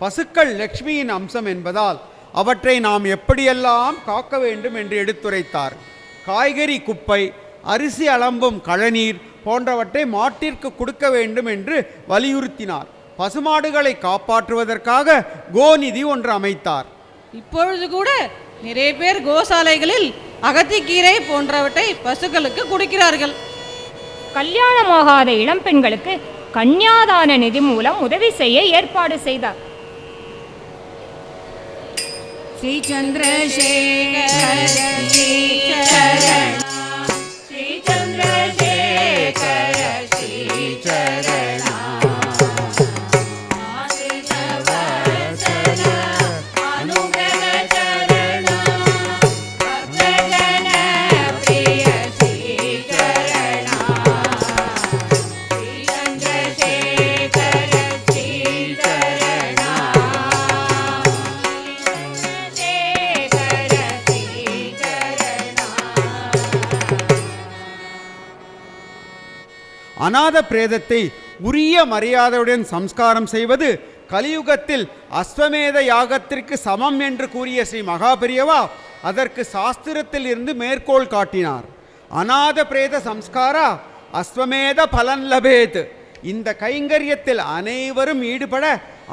பசுக்கள் லக்ஷ்மியின் அம்சம் என்பதால் அவற்றை நாம் எப்படியெல்லாம் காக்க வேண்டும் என்று எடுத்துரைத்தார். காய்கறி குப்பை, அரிசி அலம்பும் கழநீர் போன்றவற்றை மாட்டிற்கு கொடுக்க வேண்டும் என்று வலியுறுத்தினார். பசுமாடுகளை காப்பாற்றுவதற்காக கோநிதி ஒன்று அமைத்தார். இப்பொழுது கூட நிறைய பேர் கோசாலைகளில் அகத்திக்கீரை போன்றவற்றை பசுக்களுக்கு கொடுக்கிறார்கள். கல்யாணமாகாத இளம்பெண்களுக்கு கன்யாதான நிதி மூலம் உதவி செய்ய ஏற்பாடு செய்தார். ஸ்ரீ சந்திரசேகர ஸ்ரீ சரண ஸ்ரீ சந்திரசேகர ஸ்ரீ சரண ஆசிரவசன அனுகிரக சரண பக்தஜன பிரிய ஸ்ரீ சரண ஸ்ரீ சந்திரசேகர ஸ்ரீ சரண அநாத பிரேதத்தை உரிய மரியாதையுடன் சம்ஸ்காரம் செய்வது கலியுகத்தில் அஸ்வமேத யாகத்திற்கு சமம் என்று கூறிய ஸ்ரீ மகாபெரியவா அதற்கு சாஸ்திரத்தில் இருந்து மேற்கோள் காட்டினார். அநாத பிரேத சம்ஸ்காரா அஸ்வமேத பலன் லபேத். இந்த கைங்கரியத்தில் அனைவரும் ஈடுபட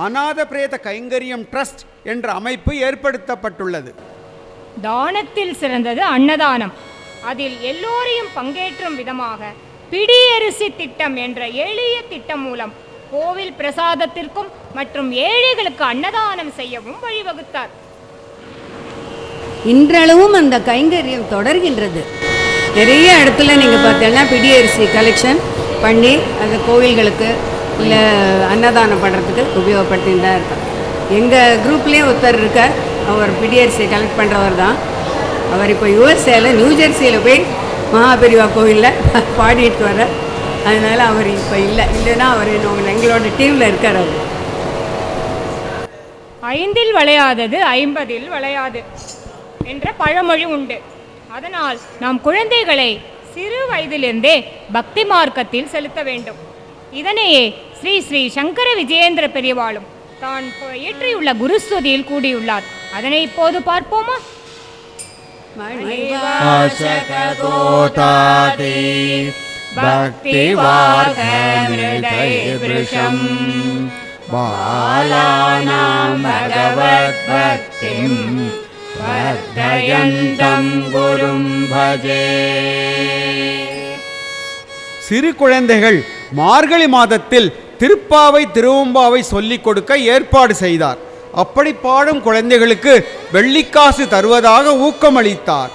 அநாத பிரேத கைங்கரியம் ட்ரஸ்ட் என்ற அமைப்பு ஏற்படுத்தப்பட்டுள்ளது. தானத்தில் சிறந்தது அன்னதானம். அதில் எல்லோரையும் பங்கேற்றும் விதமாக பிடியரிசி திட்டம் என்ற எளிய திட்டம் மூலம் கோவில் பிரசாதத்திற்கும் மற்றும் ஏழைகளுக்கு அன்னதானம் செய்யவும் வழிவகுத்தார். இன்றளவும் அந்த கைங்கரியம் தொடர்கின்றது. நிறைய இடத்துல நீங்கள் பார்த்தீங்கன்னா பிடியரிசி கலெக்ஷன் பண்ணி அந்த கோவில்களுக்கு இல்லை அன்னதானம் பண்ணுறதுக்கு உபயோகப்படுத்தின்னு தான் இருக்காங்க. எங்கள் குரூப்லேயும் ஒருத்தர் இருக்கார், அவர் பிடியரிசி கலெக்ட் பண்ணுறவர் தான். அவர் இப்போ யூஎஸ்ஏல நியூஜெர்சியில் போய் மகாபெரிவா கோவிலில் பாடிட்டு வர, அதனால் அவர் இப்போ இல்லைன்னா அவர் எங்களோட டீமில் இருக்கார். அவர் 5 வளையாதது 50 வளையாது என்ற பழமொழி உண்டு. அதனால் நாம் குழந்தைகளை சிறு வயதிலிருந்தே பக்தி மார்க்கத்தில் செலுத்த வேண்டும். இதனையே ஸ்ரீ ஸ்ரீ சங்கர விஜயேந்திர பெரியவாளும் தான் இயற்றியுள்ள குருஸ்துதியில் கூடியுள்ளார். அதனை இப்போது பார்ப்போமா? பக்திவார்கமிருதயம் பாலானாம் பகவத் பக்திம் வர்தயந்தம் குரும் பஜே. சிறு குழந்தைகள் மார்கழி மாதத்தில் திருப்பாவை திருவம்பாவை சொல்லிக் கொடுக்க ஏற்பாடு செய்தார். அப்படி பாடும் குழந்தைகளுக்கு வெள்ளிக்காசு தருவதாக ஊக்கமளித்தார்.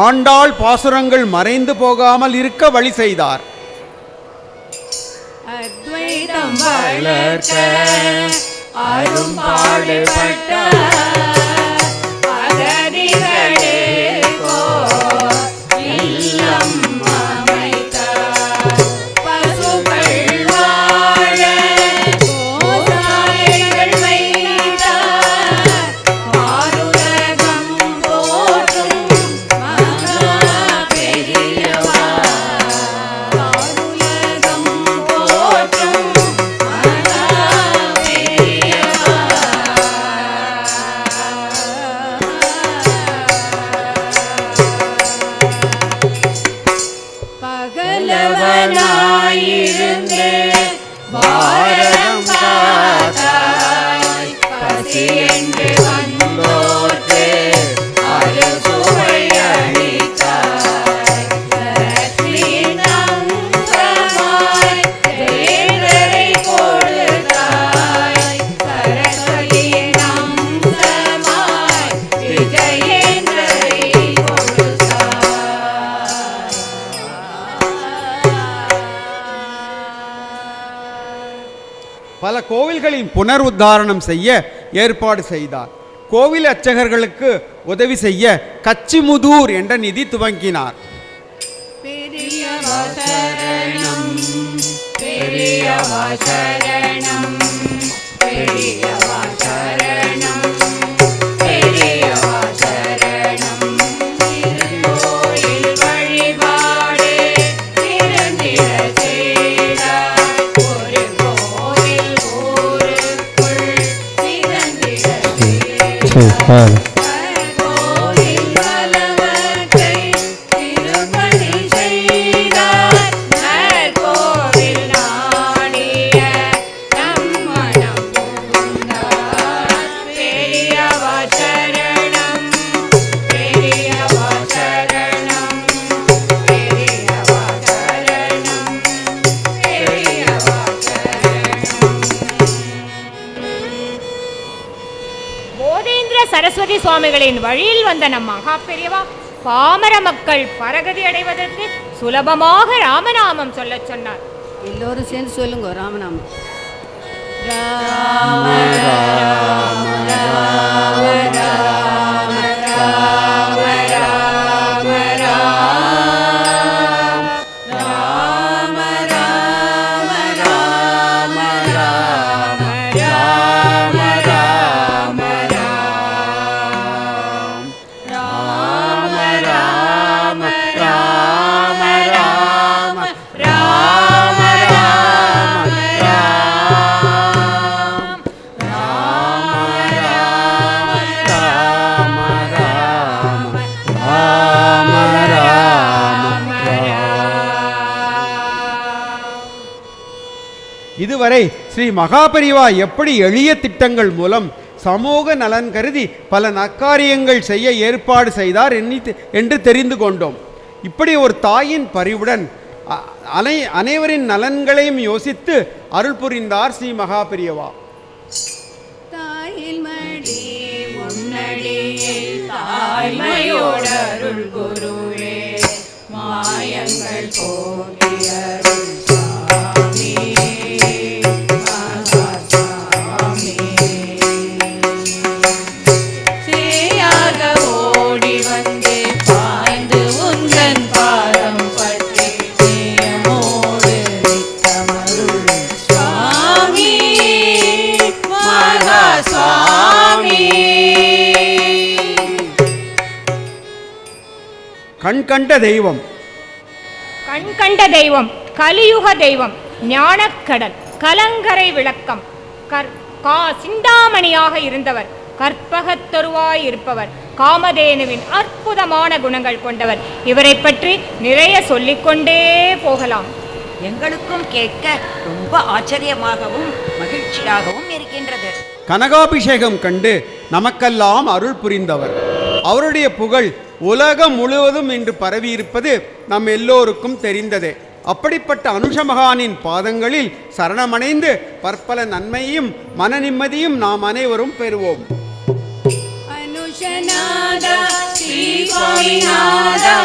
ஆண்டாள் பாசுரங்கள் மறைந்து போகாமல் இருக்க வழி செய்தார். அத்வைதம் வளர்க்க அரும்பாடுபட்ட அகதிகளே இல்லம் அமைத்த பசுக்கள் வாழ கோசாலைகள் வைத்த ஆருலகம் போற்றும் மகா பெரியவா. ஆருலகம் போற்றும் மகா பெரியவா. பகலவனாயிருந்து பாரதம் காத்தாய் பசி என்று வந்தோர்க்கு அறுசுவை அளித்தாய். லக்ஷ்மியின் அம்சமாய் தேவரை கொடுத்தாய். சரஸ்வதியின் அம்சமாய் விஜயேந்திரரை கொடுத்தாய். பல கோவில்களின் புனருத்தாரணம் செய்ய ஏற்பாடு செய்தார். கோவில் அர்ச்சகர்களுக்கு உதவி செய்ய கச்சிமுதூர் என்ற நிதி துவங்கினார். பெரியவா சரணம் பெரியவா சரணம் பெரியவா சரணம் பெரியவா சரணம். திருக்கோயில் வழிபாடு திறந்திட செய்தார். ஒரு கோயில் சரஸ்வதி சுவாமிகளின் வழியில் வந்த நம் மகா பெரியவா பாமர மக்கள் பரகதி அடைவதற்கு சுலபமாக ராமநாமம் சொல்ல சொன்னார். எல்லோரும் சேர்ந்து சொல்லுங்க ராமநாமம். இதுவரை ஸ்ரீ மகாபெரிவா எப்படி எளிய திட்டங்கள் மூலம் சமூக நலன் கருதி பல நற்காரியங்கள் செய்ய ஏற்பாடு செய்தார் என்று தெரிந்து கொண்டோம். இப்படி ஒரு தாயின் பரிவுடன் அனைவரின் நலன்களையும் யோசித்து அருள் புரிந்தார் ஸ்ரீ மகாபெரிவா. தாயின் மடி தாய்மையோடு அருள் குருவே மாயங்கள் போக்கிய கண்கண்ட தெய்வம் கண்கண்ட தெய்வம், கலியுக தெய்வம், ஞானக்கடல், கலங்கரை விளக்கம், சிந்தாமணியாக இருந்தவர், கற்பகத்தருவாய் இருப்பவர், காமதேனுவின் அற்புதமான குணங்கள் கொண்டவர். இவரை பற்றி நிறைய சொல்லிக்கொண்டே போகலாம். எங்களுக்கும் கேட்க ரொம்ப ஆச்சரியமாகவும் மகிழ்ச்சியாகவும் இருக்கின்றது. கனகாபிஷேகம் கண்டு நமக்கெல்லாம் அருள் புரிந்தவர். அவருடைய புகழ் உலகம் முழுவதும் இன்று பரவியிருப்பது நம் எல்லோருக்கும் தெரிந்ததே. அப்படிப்பட்ட அனுஷ மகானின் பாதங்களில் சரணமடைந்து பற்பல நன்மையும் மன நிம்மதியும் நாம் அனைவரும் பெறுவோம். அனுஷநாதா ஸ்ரீ சுவாமிநாதா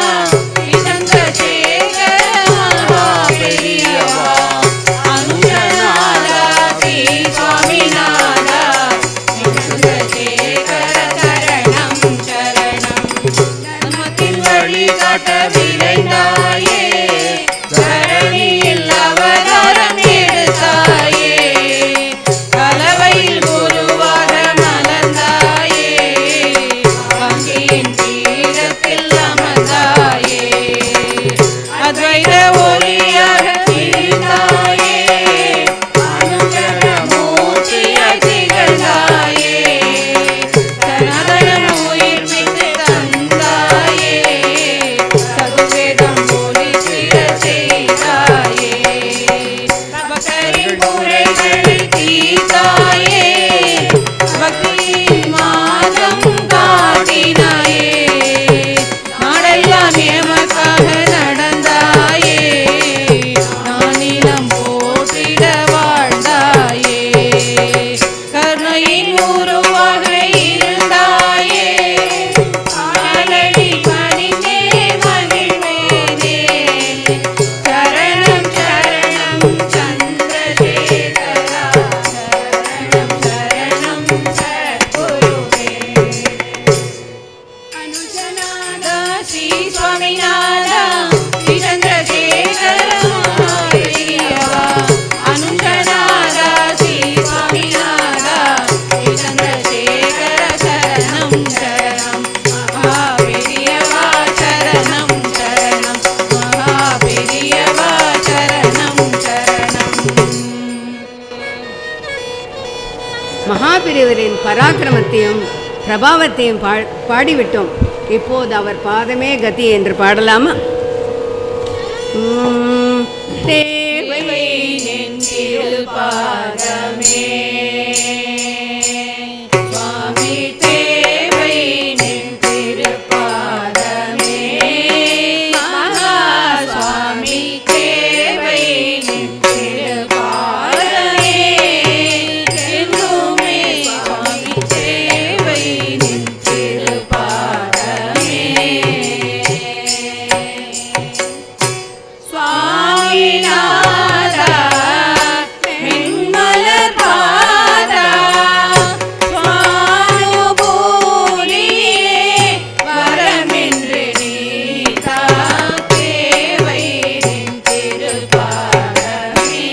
மகாபெரியவரின் பராக்கிரமத்தையும் பிரபாவத்தையும் பாடிவிட்டோம். இப்போது அவர் பாதமே கதி என்று பாடலாமா? தேவை நின்றிரு பாதமே சுவாமி, தேவை நின்றிரு பாதமே மகா சுவாமி, தேவை நின்றிரு பாதமே என்றுமே சுவாமி, தேவை நின்றிரு பாதமே சுவாமிநாதா மென்மலர் பாதா சுவானுபூதியே வரமென்று நீதா தேவை நின் திருப்பாதமே.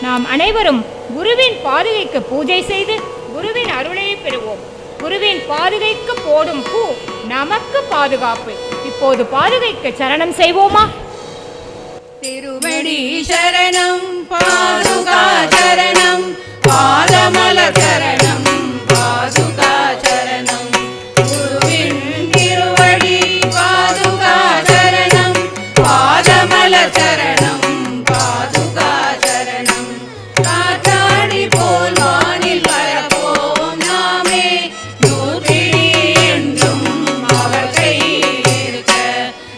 நாம் அனைவரும் குருவின் பாதுகைக்கு பூஜை செய்து குருவின் அருளை பெறுவோம். குருவின் பாதுகைக்கு போடும் பூ நமக்கு பாதுகாப்பு. இப்போது பாதுகைக்கு சரணம் செய்வோமா? திருவடி சரணம், பாதுகா சரணம், பாதமல சரணம், பாதுகா சரணம், குருவின் திருவடி பாதுகா சரணம், பாதமல சரணம், பாதுகா சரணம். காற்றாடி போல் வானில் பரப்போம் நாமே, நூற்றிடி என்றும் அவர் கை இருக்க.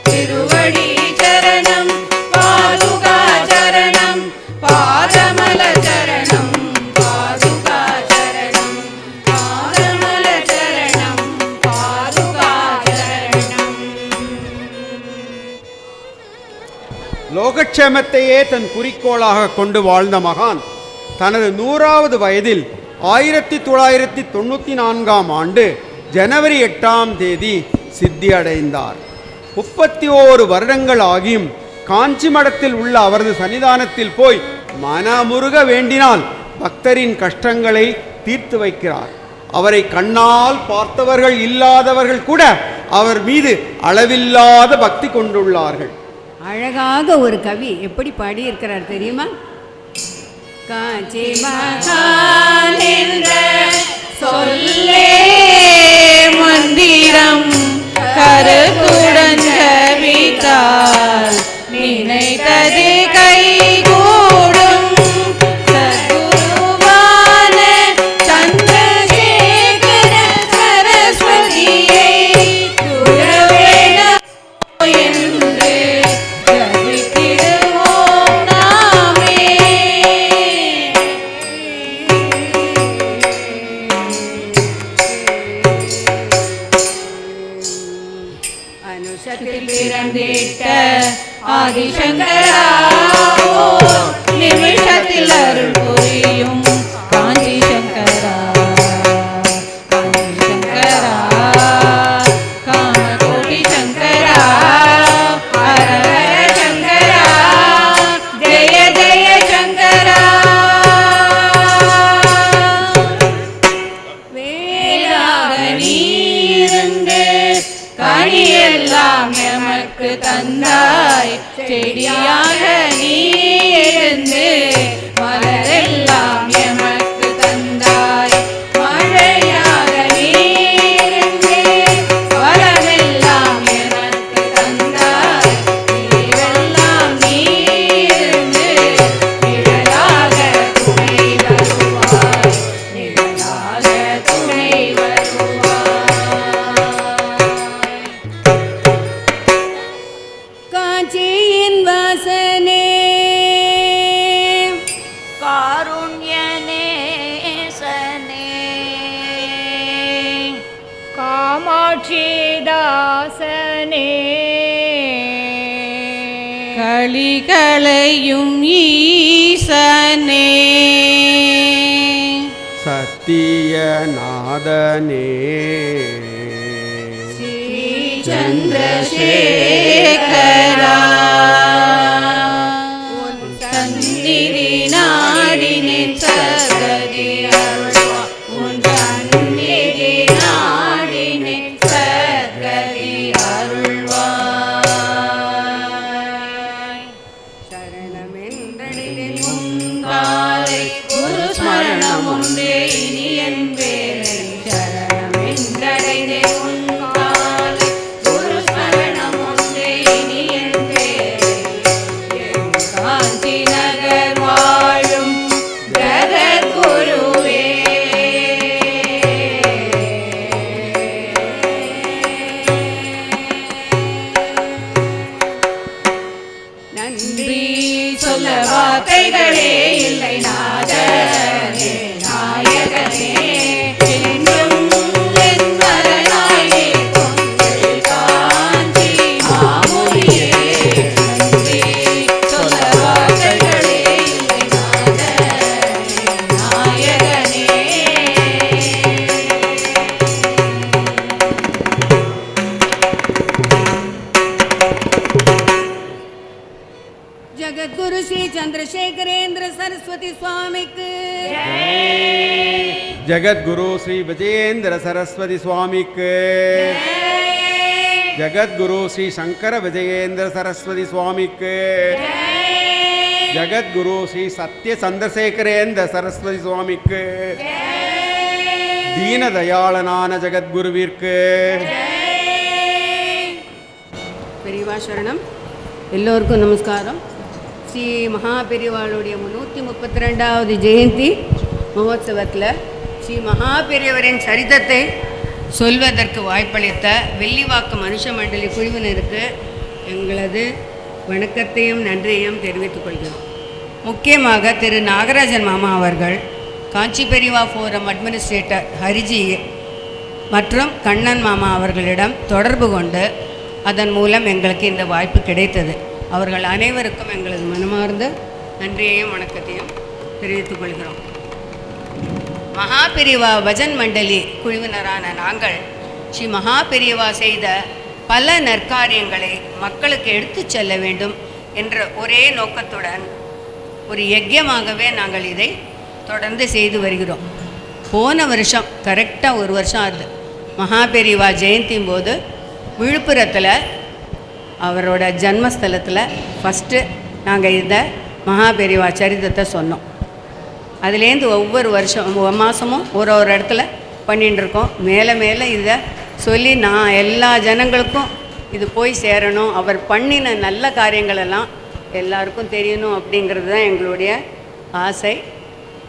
திருவடி சரணம், பாதுகா சரணம், பாதமல சரணம், பாதுகா சரணம், பாதமல சரணம், பாதுகா சரணம். லோகக்ஷேமத்தையே தன் குறிக்கோளாக கொண்டு வாழ்ந்த மகான் தனது 100வது வயதில் 1994ஆம் ஆண்டு ஜனவரி 8ஆம் தேதி சித்தி அடைந்தார். 31 வருடங்கள் ஆகியும் காஞ்சி மடத்தில் உள்ள அவரது சன்னிதானத்தில் போய் மனமுருக வேண்டினால் பக்தரின் கஷ்டங்களை தீர்த்து வைக்கிறார். அவரை கண்ணால் பார்த்தவர்கள் இல்லாதவர்கள் கூட அவர் மீது அளவில்லாத பக்தி கொண்டுள்ளார்கள். அழகாக ஒரு கவி எப்படி பாடியிருக்கிறார் தெரியுமா? காஞ்சி மகான் என்ற சொல்லே மந்திரம் கருத்துடன் ஜபித்தால் நினைத்தது கைகூடும். சத்குருவான சந்திரசேகர சரஸ்வதியை குருவேன என்று ஜபித்திடுவோம் நாமே. அனுஷத்தில் பிறந்திட்ட ஆதிசங்கரா நிமிஷத்தில் அருள் புரியும் காஞ்சி சங்கரா. காஞ்சி சங்கரா, காமகோடி சங்கரா, ஹரஹர சங்கரா, ஜெய ஜெய சங்கரா. வேலாக நீருந்து கனியெல்லாம் எமக்கு தந்தாய், செடியாக நீ இருந்து மலரெல்லாம் எமக்கு தந்தாய், மழையாக நீ இருந்து வளமெல்லாம் எனக்கு தந்தாய், நீரெல்லாம் நீ இருந்து நிழலாக துணை வருவாய், நிழலாக துணை வருவாய். காஞ்சியின் வாசனே காருண்யநேசனே காமாட்சி தாசனே களிகளையும் ஈசனே சத்தியநாதனே சந்திரசேகரா சந்நிதி நாடினேன் சகதி அருள்வா, உன் சந்நிதி நாடினேன் சகதி அருள்வாய். சரணமே நன்றி சொல்ல வார்த்தைகளே இல்லை நாதனே நாயகனே என்றும் என் வரலாயே கொங்கள் காஞ்சி மாமுனியே நன்றி சொல்ல வார்த்தைகளே இல்லை நாதனே நாயகனே ஜகத்குரு ஸ்ரீ சந்திரசேகரேந்திர சரஸ்வதி சுவாமிக்கு ஜகத்குரு ஸ்ரீ விஜயேந்திர சரஸ்வதி சுவாமிக்கு ஜகத்குரு ஸ்ரீ சங்கர விஜயேந்திர சரஸ்வதி சுவாமிக்கு ஜகத்குரு ஸ்ரீ சத்ய சந்திரசேகரேந்திர சரஸ்வதி சுவாமிக்கு தீனதயாளனான ஜகத்குருவிற்கு பெரியவா சரணம். எல்லோருக்கும் நமஸ்காரம். ஸ்ரீ மகாபெரிவாளுடைய 132வது ஜெயந்தி மகோத்சவத்தில் ஸ்ரீ மகாபெரியவரின் சரிதத்தை சொல்வதற்கு வாய்ப்பளித்த வெள்ளிவாக்கு மனுஷ மண்டலி குழுவினருக்கு எங்களது வணக்கத்தையும் நன்றியையும் தெரிவித்துக் கொள்கிறோம். முக்கியமாக திரு நாகராஜன் மாமா அவர்கள் காஞ்சி பெரியவா ஃபோரம் அட்மினிஸ்ட்ரேட்டர் ஹரிஜி மற்றும் கண்ணன் மாமா அவர்களிடம் தொடர்பு கொண்டு அதன் மூலம் எங்களுக்கு இந்த வாய்ப்பு கிடைத்தது. அவர்கள் அனைவருக்கும் எங்களது மனமார்ந்த நன்றியையும் வணக்கத்தையும் தெரிவித்துக் கொள்கிறோம். மகாபெரிவா பஜன் மண்டலி குழுவினரான நாங்கள் ஸ்ரீ மகாபெரிவா செய்த பல நற்காரியங்களை மக்களுக்கு எடுத்துச் செல்ல வேண்டும் என்ற ஒரே நோக்கத்துடன் ஒரு யஜ்யமாகவே நாங்கள் இதை தொடர்ந்து செய்து வருகிறோம். போன வருஷம் கரெக்டாக ஒரு வருஷம் ஆகுது. மகாபெரிவா ஜெயந்தியும் போது விழுப்புரத்தில் அவரோட ஜன்மஸ்தலத்தில் ஃபஸ்ட்டு நாங்கள் இந்த மகாபெரிவா சரிதத்தை சொன்னோம். அதுலேருந்து ஒவ்வொரு வருஷம் மாதமும் ஒரு இடத்துல பண்ணிகிட்டு இருக்கோம். மேலே மேலே இதை சொல்லி நான் எல்லா ஜனங்களுக்கும் இது போய் சேரணும், அவர் பண்ணின நல்ல காரியங்களெல்லாம் எல்லாருக்கும் தெரியணும் அப்படிங்கிறது தான் எங்களுடைய ஆசை.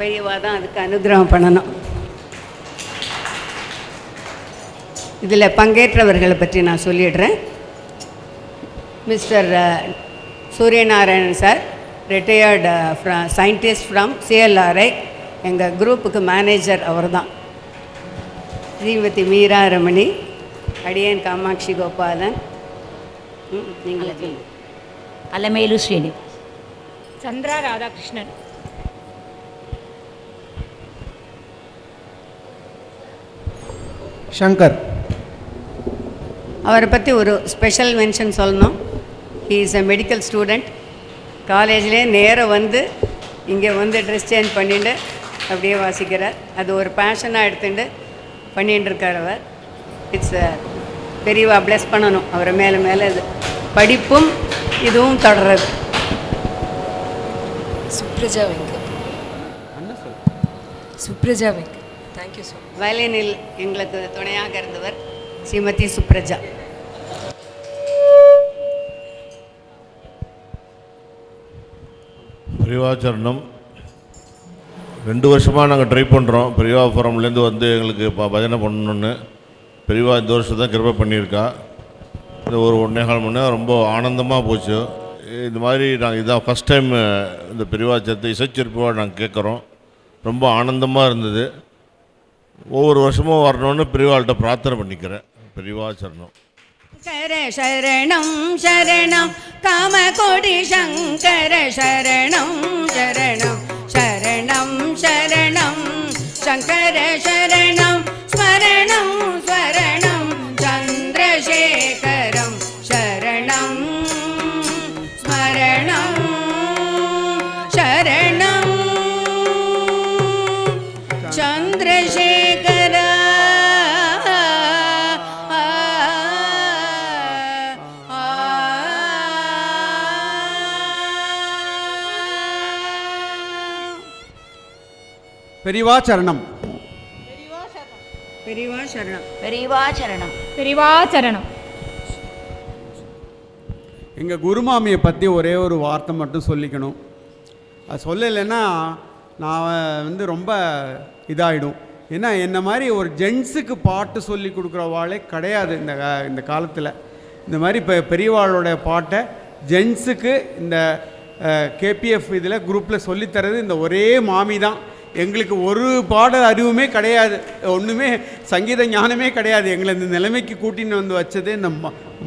பெரியவா தான் அதுக்கு அனுகிரகம் பண்ணணும். இதில் பங்கேற்றவர்களை பற்றி நான் சொல்லிடுறேன். Mister Suryanarayanan sir, retired scientist from CLRI, எங்கள் குரூப்புக்கு மேனேஜர் அவர் தான். ஸ்ரீமதி மீரா ரமணி, அடியன் காமாட்சி கோபாலன், நீங்களே அலமேலு ஸ்ரீனி, சந்திரா ராதாகிருஷ்ணன், சங்கர். அவரை பற்றி ஒரு ஸ்பெஷல் மென்ஷன் சொல்லணும். He is a medical student. காலேஜ்லேயே நேராக வந்து இங்கே வந்து ட்ரெஸ் சேஞ்ச் பண்ணிட்டு அப்படியே வாசிக்கிறார். அது ஒரு பேஷனாக எடுத்துட்டு பண்ணிகிட்டு இருக்கார் அவர். இட்ஸ் பெரியவா ப்ளெஸ் பண்ணணும் அவரை மேலே மேலே. இது படிப்பும் இதுவும் தொடர்றது. Supraja Venkat. Supraja Venkat. Thank you so much. வயலினில் எங்களுக்கு துணையாக இருந்தவர் ஸ்ரீமதி சுப்ரஜா. பெரியவாச்சரணம். 2 வருஷமாக நாங்கள் ட்ரை பண்ணுறோம். பெரியவா ஃபோரம்லேருந்து வந்து எங்களுக்கு பஜனை பண்ணணுன்னு. பெரியவா இந்த வருஷம் தான் கிருபை பண்ணியிருக்கா. இந்த ஒரு 1.25 மணி நேரம் ரொம்ப ஆனந்தமாக போச்சு. இந்த மாதிரி நாங்கள் இதான் ஃபஸ்ட் டைம் இந்த பெரியவா சேர்த்து இசைச்சிருப்போம் நாங்கள் கேட்குறோம். ரொம்ப ஆனந்தமாக இருந்தது. ஒவ்வொரு வருஷமும் வரணும்னு பெரியவாள்கிட்ட பிரார்த்தனை பண்ணிக்கிறேன். பெரியவாச்சரணம். சங்கர சரணம் சரணம் காமகோடி சங்கர சரணம் சரணம் சரணம் சரணம் சங்கர சரணம் ஸ்மரணம் ஸ்மரணம் சந்திரசேகரம் சரணம் ஸ்மரணம் சரணம் சந்திரசேகர. பெரியவா சரணம். பெரியவா சரணம். பெரியவாச்சரணம். பெரிவாச்சரணம். எங்கள் குருமாமியை பற்றி ஒரே ஒரு வார்த்தை மட்டும் சொல்லிக்கணும். அது சொல்லலைன்னா நான் வந்து ரொம்ப இதாகிடும். ஏன்னா என்ன மாதிரி ஒரு ஜென்ஸுக்கு பாட்டு சொல்லி கொடுக்குறவாளே கிடையாது இந்த காலத்தில். இந்த மாதிரி இப்போ பெரியவாளோட பாட்டை ஜென்ஸுக்கு இந்த கேபிஎஃப் இதில் குரூப்பில் சொல்லித்தரது இந்த ஒரே மாமி தான். எங்களுக்கு ஒரு பாடல் அறிவுமே கிடையாது, ஒன்றுமே சங்கீத ஞானமே கிடையாது. எங்களை இந்த நிலைமைக்கு கூட்டின்னு வந்து வச்சது இந்த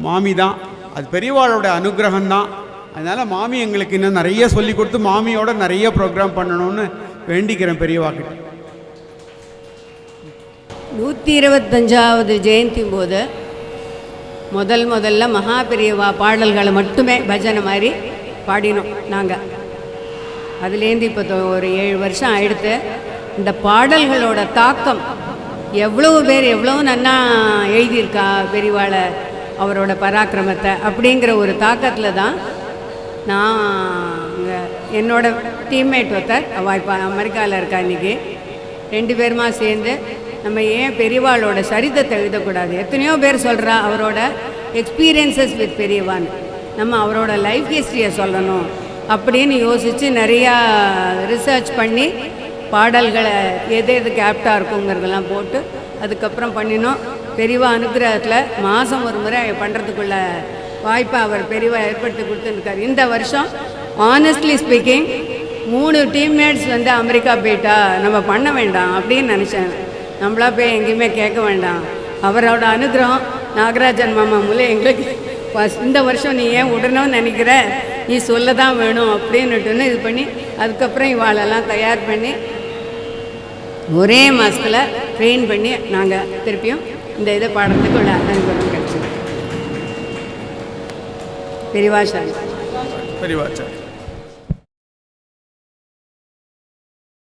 மாமி தான். அது பெரியவாளோட அனுகிரகம்தான். அதனால் மாமி எங்களுக்கு இன்னும் நிறைய சொல்லி கொடுத்து மாமியோட நிறைய ப்ரோக்ராம் பண்ணணும்னு வேண்டிக்கிறேன் பெரியவாக்கிட்ட. 125வது ஜெயந்தி போது முதல்ல மகா பெரியவா பாடல்களை மட்டுமே பஜனை மாதிரி பாடினோம் நாங்கள். அதுலேருந்து இப்போ ஒரு 7 வருஷம் ஆயிடுத்து. இந்த பாடல்களோட தாக்கம் எவ்வளவு பேர் எவ்வளோ நன்னா எழுதியிருக்கா பெரியவாளை, அவரோட பராக்கிரமத்தை அப்படிங்கிற ஒரு தாக்கத்தில் தான் நான் என்னோட டீம்மேட் ஒருத்தர் அவள் இப்போ அமெரிக்காவில் இருக்கா. இன்றைக்கி 2 பேருமா சேர்ந்து நம்ம ஏன் பெரியவாளோட சரிதத்தை எழுதக்கூடாது, எத்தனையோ பேர் சொல்கிறா அவரோட எக்ஸ்பீரியன்சஸ் வித் பெரியவான்னு, நம்ம அவரோட லைஃப் ஹிஸ்ட்ரியை சொல்லணும் அப்படின்னு யோசித்து நிறையா ரிசர்ச் பண்ணி பாடல்களை எது எதுக்கு ஆப்டாக இருக்குங்கிறதெல்லாம் போட்டு அதுக்கப்புறம் பண்ணினோம். பெரியவா அனுகிரகத்தில் மாதம் ஒரு முறை பண்ணுறதுக்குள்ள வாய்ப்பை அவர் பெரியவா ஏற்படுத்தி கொடுத்துருக்காரு. இந்த வருஷம் ஆனஸ்ட்லி ஸ்பீக்கிங் 3 டீம்மேட்ஸ் வந்து அமெரிக்கா போயிட்டா நம்ம பண்ண வேண்டாம் அப்படின்னு நினச்சேன். நம்மளா போய் எங்கேயுமே கேட்க வேண்டாம், அவரோட அனுகிரகம் நாகராஜன் மாமா மூலம் எங்களுக்கு இந்த வருஷம் நீ ஏன் விடணும்னு நினைக்கிற, நீ சொல்ல தான் வேணும் அப்படின்னுட்டுன்னு இது பண்ணி அதுக்கப்புறம் இவாளெல்லாம் தயார் பண்ணி ஒரே மாதத்தில் ட்ரெயின் பண்ணி நாங்கள் திருப்பியும் இந்த இதை பாடுறதுக்கு உள்ள அனுகிரகம் கிடச்சிது. பெரியவாச்சாரி பெரியவாச்சாரி